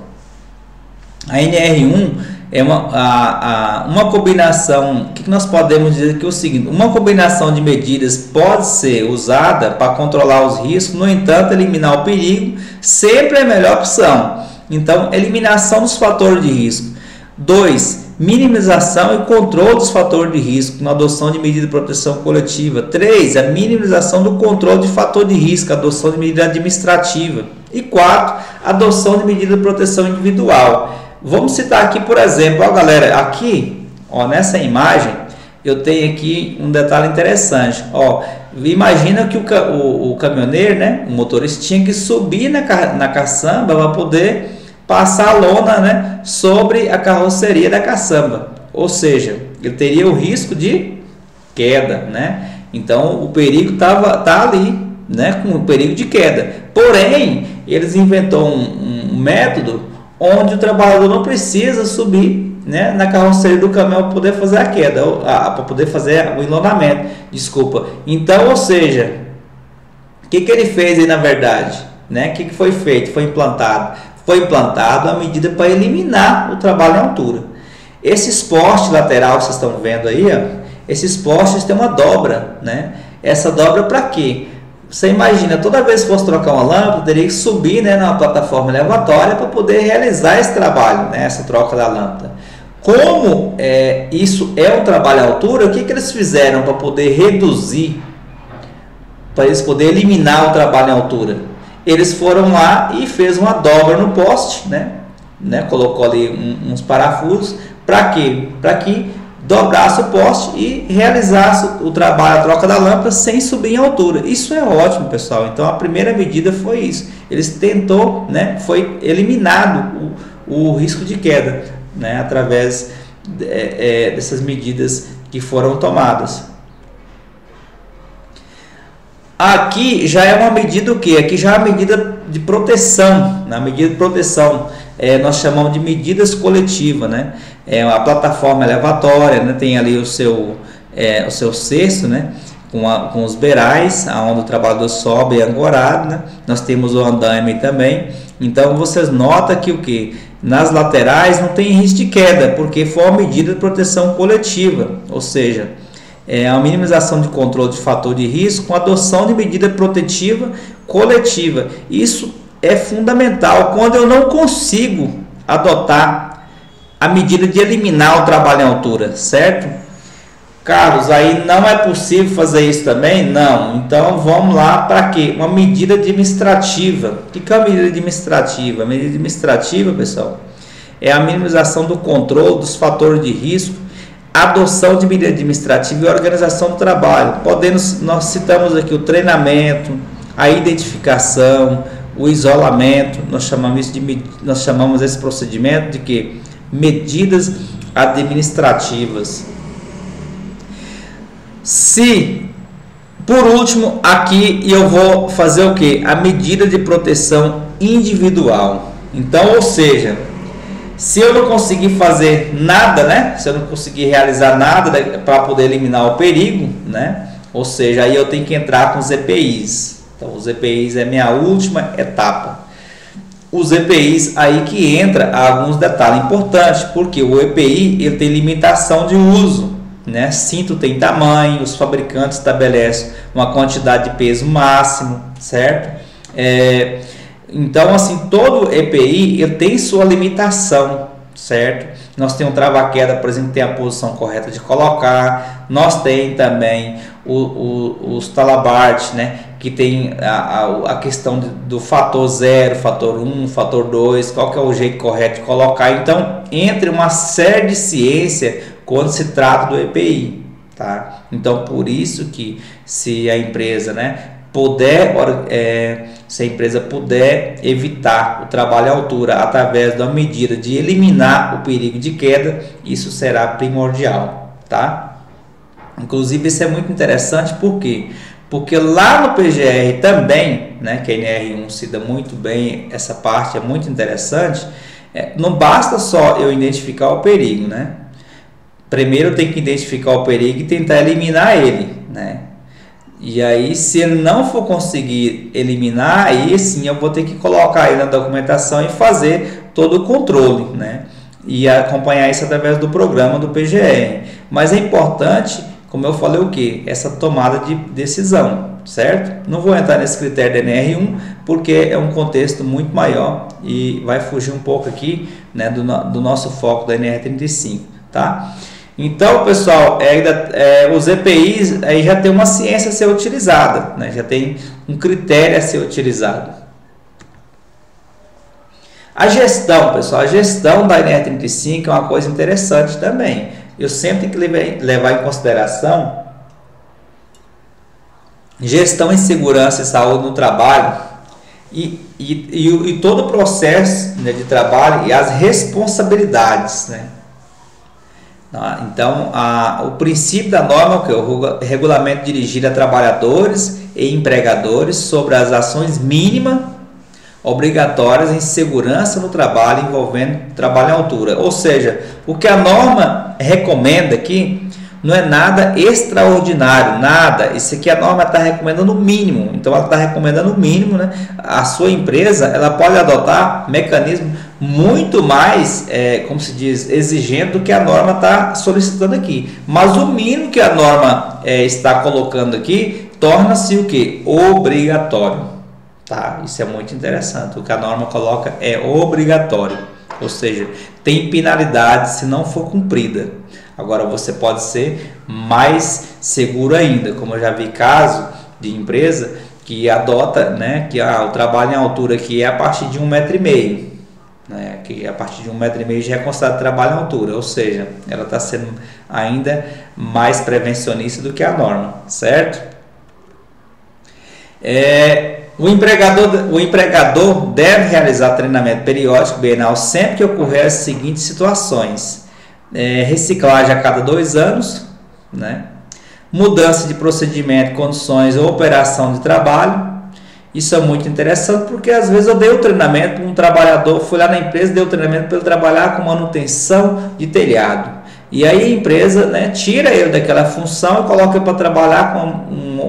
a NR1 é uma combinação. O que nós podemos dizer aqui é o seguinte: uma combinação de medidas pode ser usada para controlar os riscos, no entanto, eliminar o perigo sempre é a melhor opção. Então, eliminação dos fatores de risco. 2, minimização e controle dos fatores de risco na adoção de medida de proteção coletiva. 3, a minimização do controle de fator de risco, adoção de medida administrativa. E 4, adoção de medida de proteção individual. Vamos citar aqui, por exemplo, ó, galera, aqui, ó, nessa imagem, eu tenho aqui um detalhe interessante. Ó, imagina que o caminhoneiro, né, o motorista, tinha que subir na caçamba para poder passar a lona, né, sobre a carroceria da caçamba. Ou seja, ele teria o risco de queda, né? Então o perigo tá ali, né, com o perigo de queda. Porém, eles inventou um método onde o trabalhador não precisa subir, né, na carroceria do caminhão para poder fazer a queda, para poder fazer o enlonamento, desculpa. Então, ou seja, o que ele fez aí na verdade, né? O que foi feito? Foi implantado a medida para eliminar o trabalho em altura. Esses postes laterais que vocês estão vendo aí, ó, esses postes têm uma dobra, né? Essa dobra para quê? Você imagina, toda vez que fosse trocar uma lâmpada, teria que subir, né, na plataforma elevatória para poder realizar esse trabalho, né, essa troca da lâmpada. Como isso é um trabalho à altura, o que eles fizeram para poder reduzir para eles poderem eliminar o trabalho em altura. Eles foram lá e fez uma dobra no poste, colocou ali uns parafusos, para quê? Para que dobrasse o poste e realizasse o trabalho, a troca da lâmpada sem subir em altura. Isso é ótimo, pessoal. Então a primeira medida foi isso. Eles tentou, foi eliminado o risco de queda, através dessas medidas que foram tomadas. Aqui já é uma medida o que? Aqui já é uma medida de proteção. Na medida de proteção, nós chamamos de medidas coletivas, a plataforma elevatória, tem ali o seu cesto, com os beirais, aonde o trabalhador sobe e é ancorado, Nós temos o andaime também. Então vocês notam que o que? Nas laterais não tem risco de queda, porque foi uma medida de proteção coletiva, ou seja, a minimização de controle de fator de risco com a adoção de medida protetiva coletiva. Isso é fundamental quando eu não consigo adotar a medida de eliminar o trabalho em altura, certo? Carlos, aí não é possível fazer isso também? Não. Então vamos lá para quê? Uma medida administrativa. O que é uma medida administrativa? A medida administrativa, pessoal, é a minimização do controle dos fatores de risco, adoção de medida administrativa e organização do trabalho. Nós citamos aqui o treinamento, a identificação, o isolamento. Nós chamamos esse procedimento de que? Medidas administrativas. Por último, aqui eu vou fazer o que? A medida de proteção individual. Então, ou seja, se eu não conseguir fazer nada, se eu não conseguir realizar nada para poder eliminar o perigo, ou seja, aí eu tenho que entrar com os EPIs. Então, os EPIs é minha última etapa. Os EPIs aí que entra alguns detalhes importantes, porque o EPI ele tem limitação de uso. Cinto tem tamanho, os fabricantes estabelecem uma quantidade de peso máximo, certo? Então, assim, todo EPI ele tem sua limitação, certo? Nós temos um trava-queda, por exemplo, que tem a posição correta de colocar. Nós tem também os talabartes, que tem a questão do fator 0, fator 1, fator 2, qual que é o jeito correto de colocar. Então, entre uma série de ciência quando se trata do EPI, tá? Então, por isso que se a empresa, puder evitar o trabalho à altura através da medida de eliminar o perigo de queda, isso será primordial, tá? Inclusive, isso é muito interessante, por quê? Porque lá no PGR também, que a NR1 cita muito bem, essa parte é muito interessante, não basta só eu identificar o perigo, Primeiro eu tenho que identificar o perigo e tentar eliminar ele, E aí, se ele não for conseguir eliminar, aí sim eu vou ter que colocar ele na documentação e fazer todo o controle, E acompanhar isso através do programa do PGR. Mas é importante, como eu falei, o que? Essa tomada de decisão, certo? Não vou entrar nesse critério da NR1, porque é um contexto muito maior e vai fugir um pouco aqui, do nosso foco da NR35, tá? Então, pessoal, os EPIs aí já tem uma ciência a ser utilizada, já tem um critério a ser utilizado. A gestão, pessoal, a gestão da NR35 é uma coisa interessante também. Eu sempre tenho que levar em consideração gestão em segurança e saúde no trabalho e todo o processo de trabalho e as responsabilidades, Então, o princípio da norma é o que? O regulamento dirigido a trabalhadores e empregadores sobre as ações mínimas obrigatórias em segurança no trabalho envolvendo trabalho em altura. Ou seja, o que a norma recomenda aqui não é nada extraordinário, nada. Isso aqui a norma está recomendando o mínimo. Então, ela está recomendando o mínimo, A sua empresa ela pode adotar mecanismos muito mais, como se diz, exigente do que a norma está solicitando aqui. Mas o mínimo que a norma está colocando aqui torna-se o que? Obrigatório. Tá? Isso é muito interessante. O que a norma coloca é obrigatório. Ou seja, tem penalidade se não for cumprida. Agora você pode ser mais seguro ainda, como eu já vi caso de empresa que adota, né, que o trabalho em altura aqui é a partir de 1,5 m, né, que a partir de 1,5 m já é considerado trabalho em altura, ou seja, ela está sendo ainda mais prevencionista do que a norma, certo? O empregador deve realizar treinamento periódico bienal sempre que ocorrer as seguintes situações: reciclagem a cada 2 anos, né? Mudança de procedimento, condições ou operação de trabalho. Isso é muito interessante porque às vezes eu dei o treinamento, um trabalhador foi lá na empresa, deu o treinamento para ele trabalhar com manutenção de telhado. E aí a empresa, né, tira ele daquela função e coloca ele para trabalhar com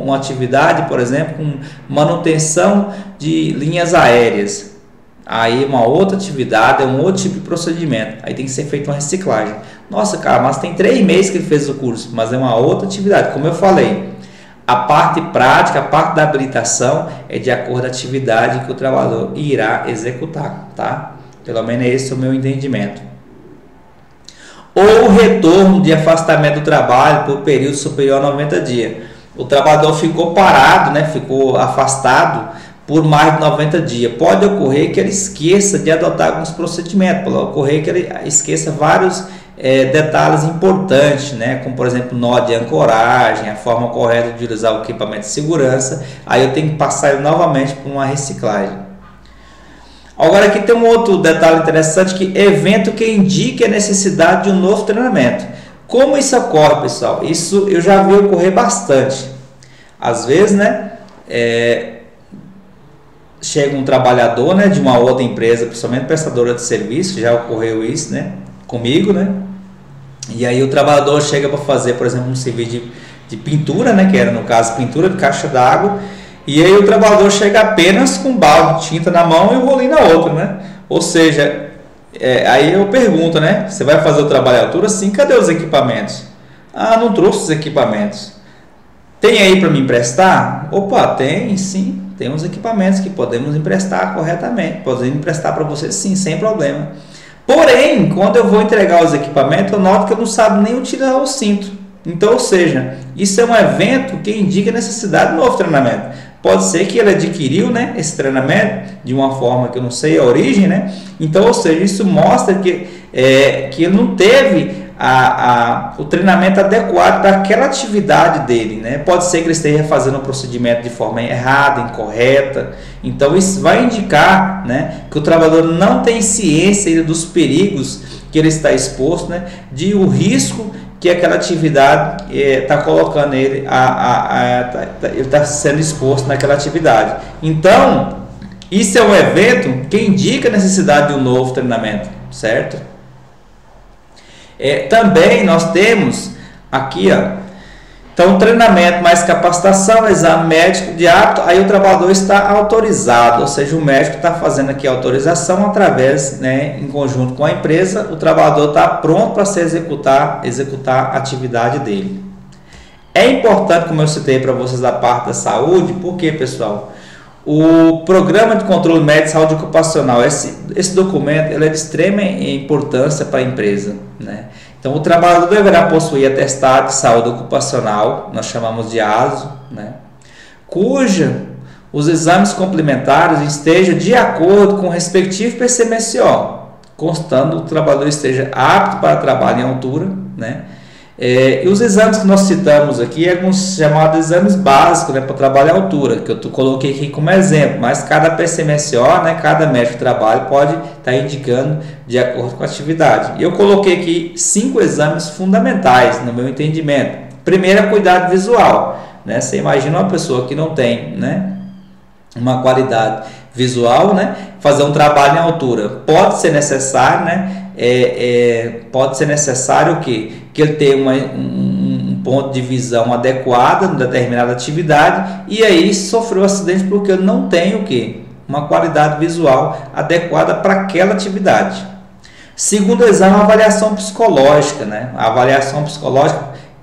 uma atividade, por exemplo, com manutenção de linhas aéreas. Aí uma outra atividade, é um outro tipo de procedimento. Aí tem que ser feita uma reciclagem. Nossa, cara, mas tem 3 meses que ele fez o curso, mas é uma outra atividade. Como eu falei, a parte prática, a parte da habilitação é de acordo com a atividade que o trabalhador irá executar, tá? Pelo menos esse é o meu entendimento. Ou o retorno de afastamento do trabalho por período superior a 90 dias. O trabalhador ficou parado, né? Ficou afastado por mais de 90 dias. Pode ocorrer que ele esqueça de adotar alguns procedimentos, pode ocorrer que ele esqueça vários detalhes importantes, né? Como por exemplo nó de ancoragem, a forma correta de utilizar o equipamento de segurança. Aí eu tenho que passar ele novamente por uma reciclagem. Agora aqui tem um outro detalhe interessante, que evento que indique a necessidade de um novo treinamento. Como isso ocorre, pessoal? Isso eu já vi ocorrer bastante. Às vezes, né, chega um trabalhador, né, de uma outra empresa, principalmente prestadora de serviço, já ocorreu isso, né, comigo, né? E aí o trabalhador chega para fazer, por exemplo, um serviço de pintura, né, que era no caso pintura de caixa d'água. E aí o trabalhador chega apenas com um balde de tinta na mão e o rolinho na outra, né? Ou seja, aí eu pergunto, né? Você vai fazer o trabalho à altura? Sim, cadê os equipamentos? Ah, não trouxe os equipamentos. Tem aí para me emprestar? Opa, tem sim. Tem uns equipamentos que podemos emprestar corretamente. Podemos emprestar para você sim, sem problema. Porém, quando eu vou entregar os equipamentos, eu noto que eu não sabe nem utilizar o cinto. Então, ou seja, isso é um evento que indica a necessidade de novo treinamento. Pode ser que ele adquiriu, né, esse treinamento de uma forma que eu não sei a origem, né? Então, ou seja, isso mostra que ele não teve o treinamento adequado para aquela atividade dele, né? Pode ser que ele esteja fazendo o procedimento de forma errada, incorreta. Então, isso vai indicar, né, que o trabalhador não tem ciência ainda dos perigos que ele está exposto, né, de o risco que aquela atividade está colocando ele, ele está sendo exposto naquela atividade. Então, isso é um evento que indica a necessidade de um novo treinamento, certo? Também nós temos aqui, então, treinamento mais capacitação, exame médico de apto, aí o trabalhador está autorizado, ou seja, o médico está fazendo aqui a autorização através, né, em conjunto com a empresa, o trabalhador está pronto para se executar a atividade dele. É importante, como eu citei para vocês, da parte da saúde, porque, pessoal, o Programa de Controle Médico de Saúde Ocupacional, esse documento, ele é de extrema importância para a empresa, né? Então, o trabalhador deverá possuir atestado de saúde ocupacional, nós chamamos de ASO, né, cuja os exames complementares estejam de acordo com o respectivo PCMSO, constando que o trabalhador esteja apto para trabalho em altura, né? E os exames que nós citamos aqui, alguns chamados exames básicos, né, para trabalho em altura, que eu coloquei aqui como exemplo, mas cada PCMSO, né, cada médico de trabalho pode estar indicando de acordo com a atividade. Eu coloquei aqui 5 exames fundamentais, no meu entendimento. Primeiro é cuidado visual, né? Você imagina uma pessoa que não tem, né, uma qualidade visual, né, fazer um trabalho em altura. Pode ser necessário, né? Pode ser necessário o quê? Que ele tenha um ponto de visão adequado em determinada atividade, e aí sofreu acidente porque ele não tem o quê? Uma qualidade visual adequada para aquela atividade. Segundo exame, a avaliação psicológica, né? A avaliação psicológica,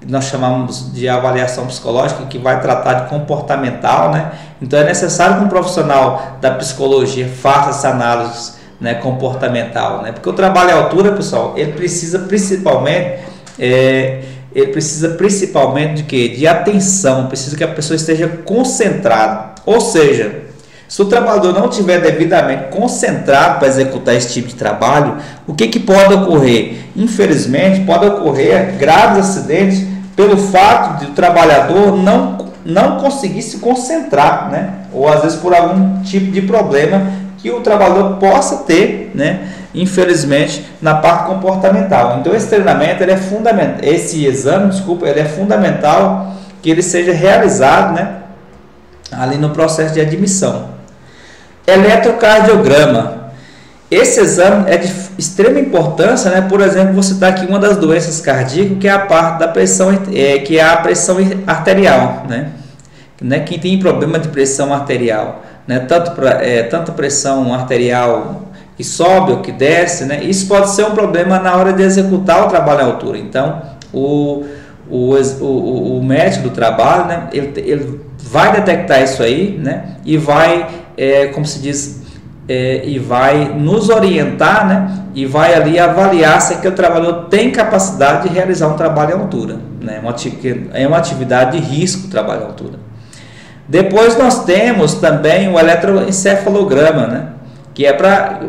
nós chamamos de avaliação psicológica, que vai tratar de comportamental, né? Então é necessário que um profissional da psicologia faça essa análise, né, comportamental, né? Porque o trabalho à altura, pessoal, ele precisa principalmente ele precisa principalmente de quê? De atenção, precisa que a pessoa esteja concentrada. Ou seja, se o trabalhador não estiver devidamente concentrado para executar esse tipo de trabalho, o que pode ocorrer? Infelizmente, pode ocorrer graves acidentes pelo fato de o trabalhador não conseguir se concentrar, né? Ou às vezes por algum tipo de problema que o trabalhador possa ter, né? Infelizmente, na parte comportamental. Então, esse treinamento ele é fundamental, esse exame, desculpa, ele é fundamental que ele seja realizado, né? Ali no processo de admissão. Eletrocardiograma. Esse exame é de extrema importância, né? Por exemplo, vou citar aqui uma das doenças cardíacas, que é a parte da pressão, que é a pressão arterial, né? Quem tem problema de pressão arterial, né? Tanto pressão arterial que sobe ou que desce, né? Isso pode ser um problema na hora de executar o trabalho à altura. Então, o médico do trabalho, né? Ele vai detectar isso aí, né? E vai, como se diz, e vai nos orientar, né? E vai ali avaliar se aquele trabalhador tem capacidade de realizar um trabalho à altura, né? É uma atividade de risco o trabalho à altura. Depois nós temos também o eletroencefalograma, né? Que é para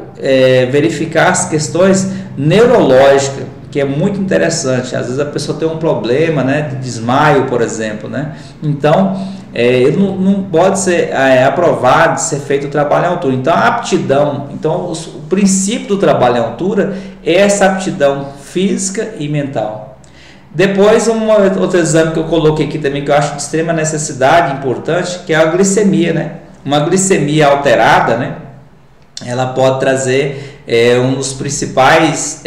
verificar as questões neurológicas, que é muito interessante. Às vezes a pessoa tem um problema, né, de desmaio, por exemplo, né? Então, ele não pode ser aprovado de ser feito o trabalho à altura. Então, a aptidão, então o princípio do trabalho à altura é essa aptidão física e mental. Depois, outro exame que eu coloquei aqui também, que eu acho de extrema necessidade, importante, que é a glicemia, né? Uma glicemia alterada, né? Ela pode trazer um dos principais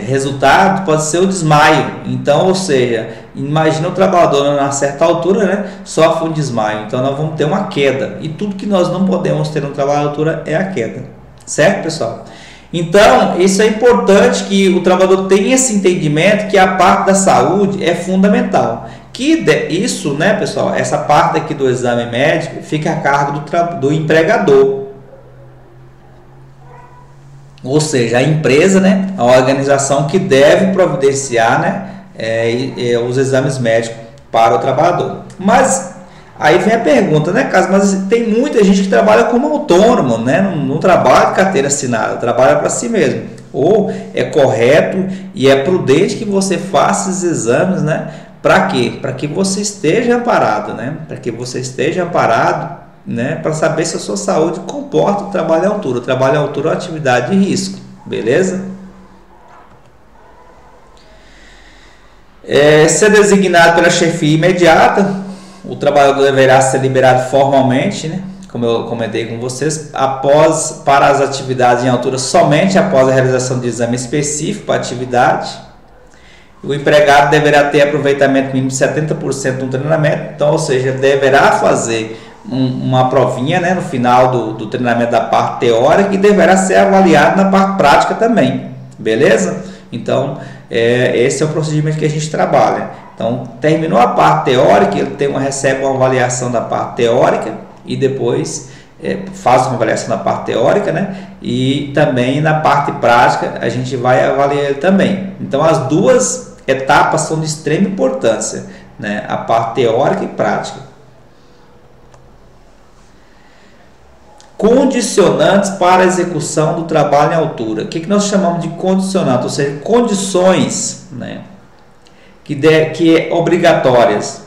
resultados, pode ser o desmaio. Então, ou seja, imagina o trabalhador a certa altura, né, sofre um desmaio. Então, nós vamos ter uma queda. E tudo que nós não podemos ter no trabalho à altura é a queda. Certo, pessoal? Então, isso é importante que o trabalhador tenha esse entendimento que a parte da saúde é fundamental. Isso, né, pessoal, essa parte aqui do exame médico fica a cargo do empregador. Ou seja, a empresa, né, a organização que deve providenciar, né, os exames médicos para o trabalhador. Mas aí vem a pergunta, né, Carlos, mas tem muita gente que trabalha como autônomo, né, não trabalha de carteira assinada, trabalha para si mesmo. Ou é correto e é prudente que você faça esses exames, né? Para quê? Para que você esteja amparado, né? Para que você esteja amparado, né? Para saber se a sua saúde comporta o trabalho à altura. O trabalho à altura é uma atividade de risco, beleza? Ser designado pela chefia imediata, o trabalhador deverá ser liberado formalmente, né? Como eu comentei com vocês, para as atividades em altura somente após a realização de exame específico para a atividade. O empregado deverá ter aproveitamento mínimo de 70% no treinamento, então, ou seja, deverá fazer uma provinha, né, no final do treinamento da parte teórica e deverá ser avaliado na parte prática também, beleza? Então, esse é o procedimento que a gente trabalha. Então, terminou a parte teórica, ele recebe uma avaliação da parte teórica e depois faz uma avaliação da parte teórica, né? E também na parte prática a gente vai avaliar ele também. Então, as duas etapas são de extrema importância, né? A parte teórica e prática. Condicionantes para a execução do trabalho em altura. O que nós chamamos de condicionantes? Ou seja, condições, né? Que é obrigatórias.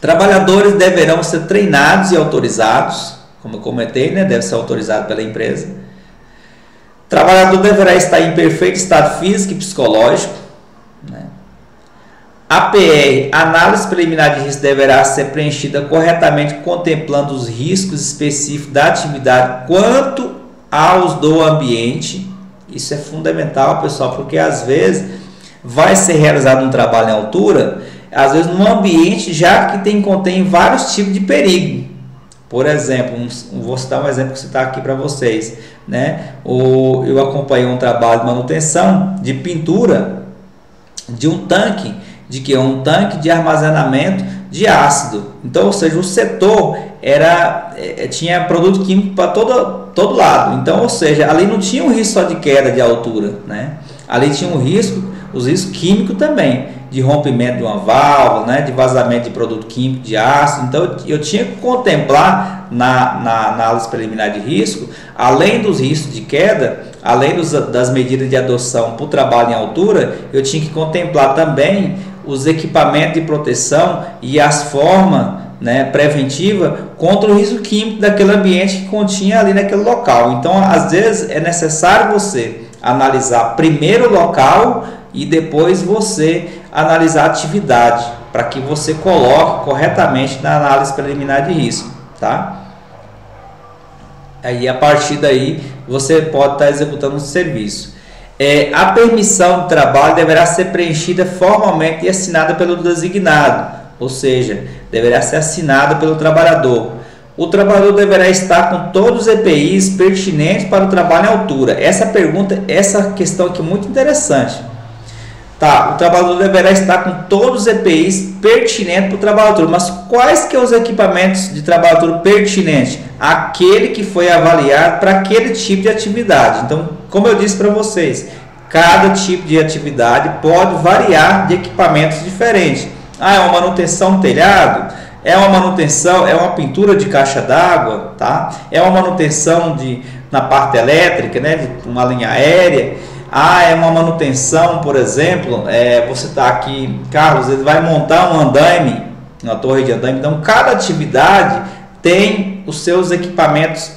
Trabalhadores deverão ser treinados e autorizados, como eu comentei, né? Deve ser autorizado pela empresa. Trabalhador deverá estar em perfeito estado físico e psicológico, né? APR, análise preliminar de risco, deverá ser preenchida corretamente, contemplando os riscos específicos da atividade quanto aos do ambiente. Isso é fundamental, pessoal, porque às vezes vai ser realizado um trabalho em altura, às vezes num ambiente já que contém vários tipos de perigo. Por exemplo, vou citar um exemplo que citar aqui para vocês, né? Eu acompanhei um trabalho de manutenção de pintura de um tanque, um tanque de armazenamento de ácido. Então, ou seja, o setor tinha produto químico para todo lado. Então, ou seja, ali não tinha um risco só de queda de altura, né? Ali tinha um risco os riscos químicos também, de rompimento de uma válvula, né, de vazamento de produto químico, de ácido. Então eu tinha que contemplar na análise preliminar de risco, além dos riscos de queda, além das medidas de adoção para o trabalho em altura, eu tinha que contemplar também os equipamentos de proteção e as formas, né, preventiva contra o risco químico daquele ambiente que continha ali naquele local. Então, às vezes, é necessário você analisar primeiro o local e depois você analisar a atividade, para que você coloque corretamente na análise preliminar de risco, tá? Aí, a partir daí, você pode estar executando um serviço. A permissão de trabalho deverá ser preenchida formalmente e assinada pelo designado, ou seja, deverá ser assinada pelo trabalhador. O trabalhador deverá estar com todos os EPIs pertinentes para o trabalho em altura. Essa questão aqui é muito interessante. Tá, o trabalhador deverá estar com todos os EPIs pertinentes para o trabalho em altura. Mas quais que são os equipamentos de trabalho em altura pertinentes? Aquele que foi avaliado para aquele tipo de atividade. Então, como eu disse para vocês, cada tipo de atividade pode variar de equipamentos diferentes. É uma manutenção do telhado, é uma manutenção, é uma pintura de caixa d'água, tá? É uma manutenção na parte elétrica, né, de uma linha aérea. É uma manutenção, por exemplo, você está aqui, Carlos, ele vai montar um andaime, uma torre de andaime. Então, cada atividade tem os seus equipamentos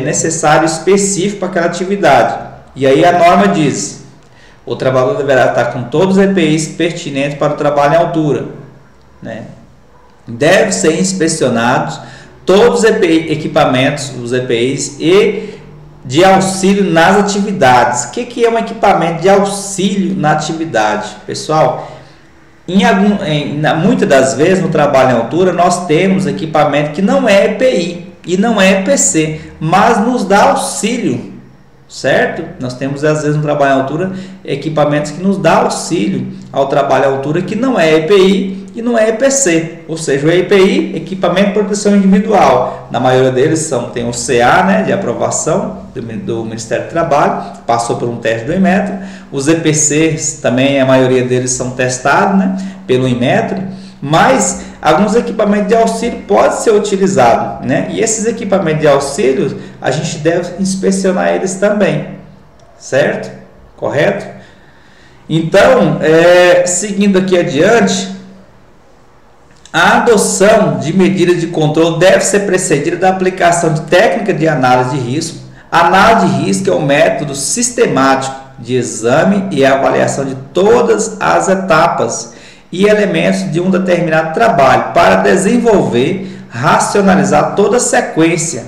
necessários específicos para aquela atividade. E aí a norma diz: o trabalhador deverá estar com todos os EPIs pertinentes para o trabalho em altura, né? Deve ser inspecionados todos os equipamentos, os EPIs e de auxílio nas atividades. O que é um equipamento de auxílio na atividade? Pessoal, muitas das vezes no trabalho em altura nós temos equipamento que não é EPI e não é EPC, mas nos dá auxílio. Certo? Nós temos às vezes no trabalho em altura equipamentos que nos dão auxílio ao trabalho em altura, que não é EPI e não é EPC, ou seja, o EPI, equipamento de proteção individual, na maioria deles tem o CA, né, de aprovação do Ministério do Trabalho, passou por um teste do Inmetro. Os EPCs também, a maioria deles são testados, né, pelo Inmetro, mas alguns equipamentos de auxílio podem ser utilizados, né? E esses equipamentos de auxílio a gente deve inspecionar eles também, certo? Correto? Então, seguindo aqui adiante, a adoção de medidas de controle deve ser precedida da aplicação de técnica de análise de risco. A análise de risco é um método sistemático de exame e avaliação de todas as etapas e elementos de um determinado trabalho para desenvolver, racionalizar toda a sequência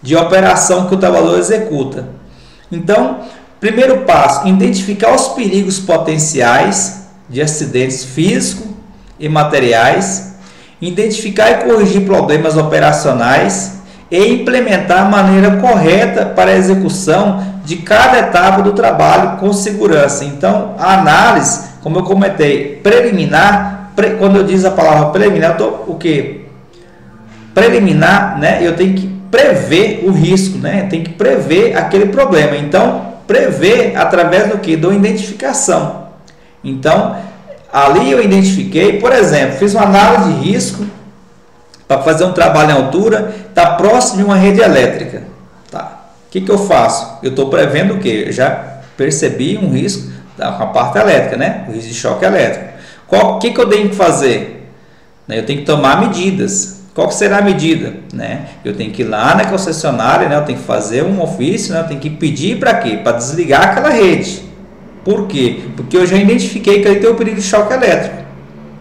de operação que o trabalhador executa. Então, primeiro passo, identificar os perigos potenciais de acidentes físicos e materiais, identificar e corrigir problemas operacionais e implementar a maneira correta para a execução de cada etapa do trabalho com segurança. Então, a análise, como eu comentei, preliminar, quando eu diz a palavra preliminar, eu estou o quê? Preliminar, né? Eu tenho que prever o risco, né? Eu tenho que prever aquele problema. Então, prever através do que? Da identificação. Então, ali eu identifiquei, por exemplo, fiz uma análise de risco para fazer um trabalho em altura, está próximo de uma rede elétrica. Tá. O que eu faço? Eu estou prevendo o quê? Eu já percebi um risco com a parte elétrica, né? O risco de choque elétrico. O que eu tenho que fazer? Eu tenho que tomar medidas. Qual que será a medida? Né? Eu tenho que ir lá na concessionária, né? Eu tenho que fazer um ofício, né? Eu tenho que pedir para quê? Para desligar aquela rede. Por quê? Porque eu já identifiquei que ele tem o perigo de choque elétrico.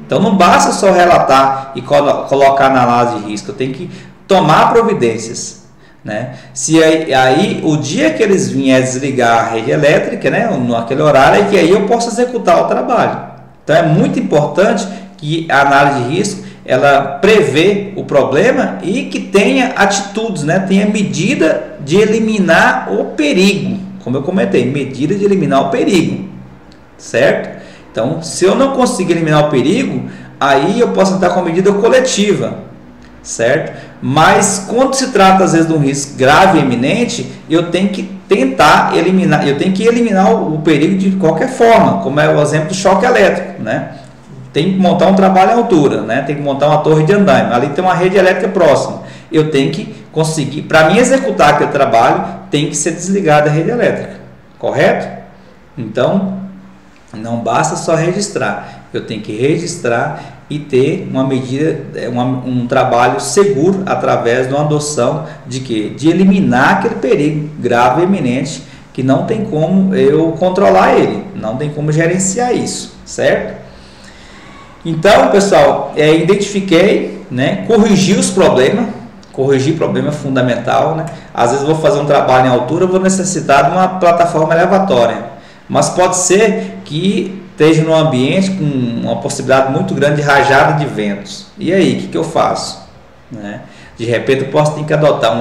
Então não basta só relatar e colocar na análise de risco, eu tenho que tomar providências, né? Se aí o dia que eles vierem desligar a rede elétrica, né, naquele horário, é que aí eu posso executar o trabalho. Então é muito importante que a análise de risco ela prevê o problema e que tenha atitudes, né, tenha medida de eliminar o perigo, como eu comentei, medida de eliminar o perigo, certo? Então, se eu não conseguir eliminar o perigo, aí eu posso entrar com a medida coletiva. certo? Mas quando se trata às vezes de um risco grave e eminente, eu tenho que tentar eliminar, eu tenho que eliminar o perigo de qualquer forma, como é o exemplo do choque elétrico, né? Tem que montar um trabalho em altura, né? Tem que montar uma torre de andaime, ali tem uma rede elétrica próxima. Eu tenho que conseguir, para mim executar aquele trabalho, tem que ser desligada a rede elétrica, correto? Então, não basta só registrar, eu tenho que registrar e ter uma medida, um trabalho seguro através de uma adoção de quê? De eliminar aquele perigo grave e iminente que não tem como eu controlar ele, não tem como gerenciar isso, certo? Então, pessoal, identifiquei, né, corrigir os problemas. Corrigir problema é fundamental, né? Às vezes eu vou fazer um trabalho em altura, eu vou necessitar de uma plataforma elevatória, mas pode ser que esteja num ambiente com uma possibilidade muito grande de rajada de ventos. E aí, o que eu faço? Né? De repente eu posso ter que adotar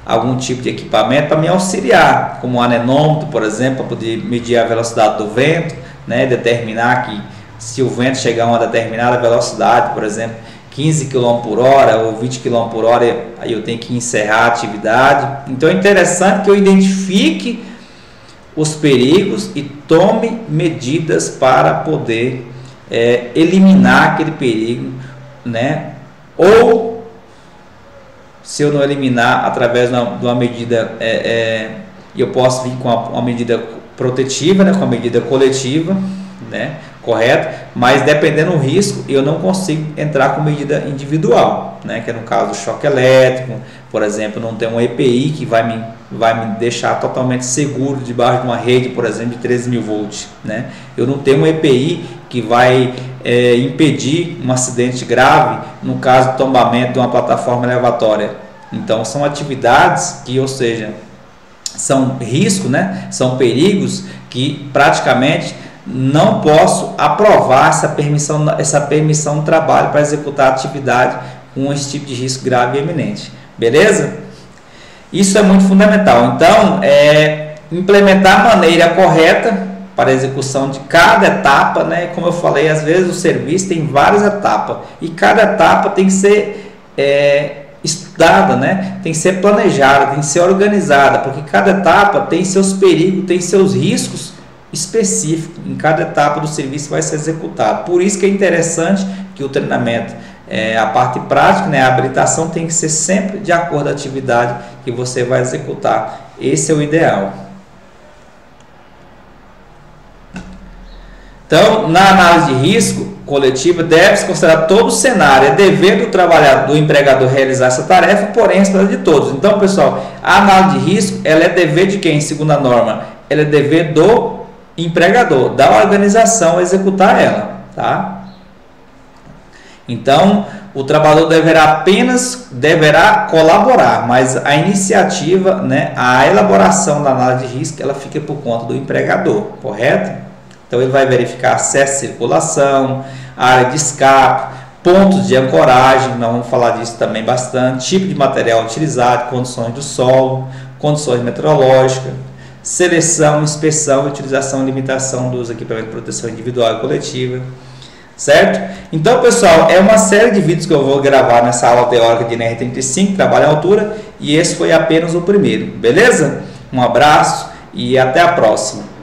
algum tipo de equipamento para me auxiliar, como um anemômetro, por exemplo, para poder medir a velocidade do vento, né? Determinar que se o vento chegar a uma determinada velocidade, por exemplo, 15 km por hora ou 20 km por hora, aí eu tenho que encerrar a atividade. Então é interessante que eu identifique os perigos e tome medidas para poder eliminar aquele perigo, né? Ou se eu não eliminar através de uma medida, eu posso vir com uma medida protetiva, né? Com a medida coletiva, né? Correto? Mas dependendo do risco, eu não consigo entrar com medida individual, né? Que é no caso do choque elétrico, por exemplo, não tem um EPI que vai me deixar totalmente seguro debaixo de uma rede, por exemplo, de 13.000 volts, né? Eu não tenho um EPI que vai impedir um acidente grave no caso do tombamento de uma plataforma elevatória. Então são atividades que, ou seja, são riscos, né? São perigos que praticamente não posso aprovar essa permissão de trabalho para executar a atividade com esse tipo de risco grave e eminente. Beleza? Isso é muito fundamental. Então, implementar a maneira correta para a execução de cada etapa, né? Como eu falei, às vezes o serviço tem várias etapas e cada etapa tem que ser estudada, né? Tem que ser planejada, tem que ser organizada, porque cada etapa tem seus perigos, tem seus riscos específico em cada etapa do serviço vai ser executado. Por isso que é interessante que o treinamento, a parte prática, né, a habilitação tem que ser sempre de acordo com a atividade que você vai executar. Esse é o ideal. Então, na análise de risco coletiva, deve-se considerar todo o cenário. É dever do trabalhador, do empregador realizar essa tarefa, porém, é de todos. Então, pessoal, a análise de risco, ela é dever de quem, segundo a norma? Ela é dever do empregador, da organização executar ela, tá? Então, o trabalhador deverá colaborar, mas a iniciativa, né, a elaboração da análise de risco, ela fica por conta do empregador, correto? Então, ele vai verificar acesso e circulação, área de escape, pontos de ancoragem, nós vamos falar disso também bastante, tipo de material utilizado, condições do solo, condições meteorológicas, seleção, inspeção, utilização e limitação dos equipamentos de proteção individual e coletiva, certo? Então, pessoal, é uma série de vídeos que eu vou gravar nessa aula teórica de NR35, trabalho em altura, e esse foi apenas o primeiro, beleza? Um abraço e até a próxima.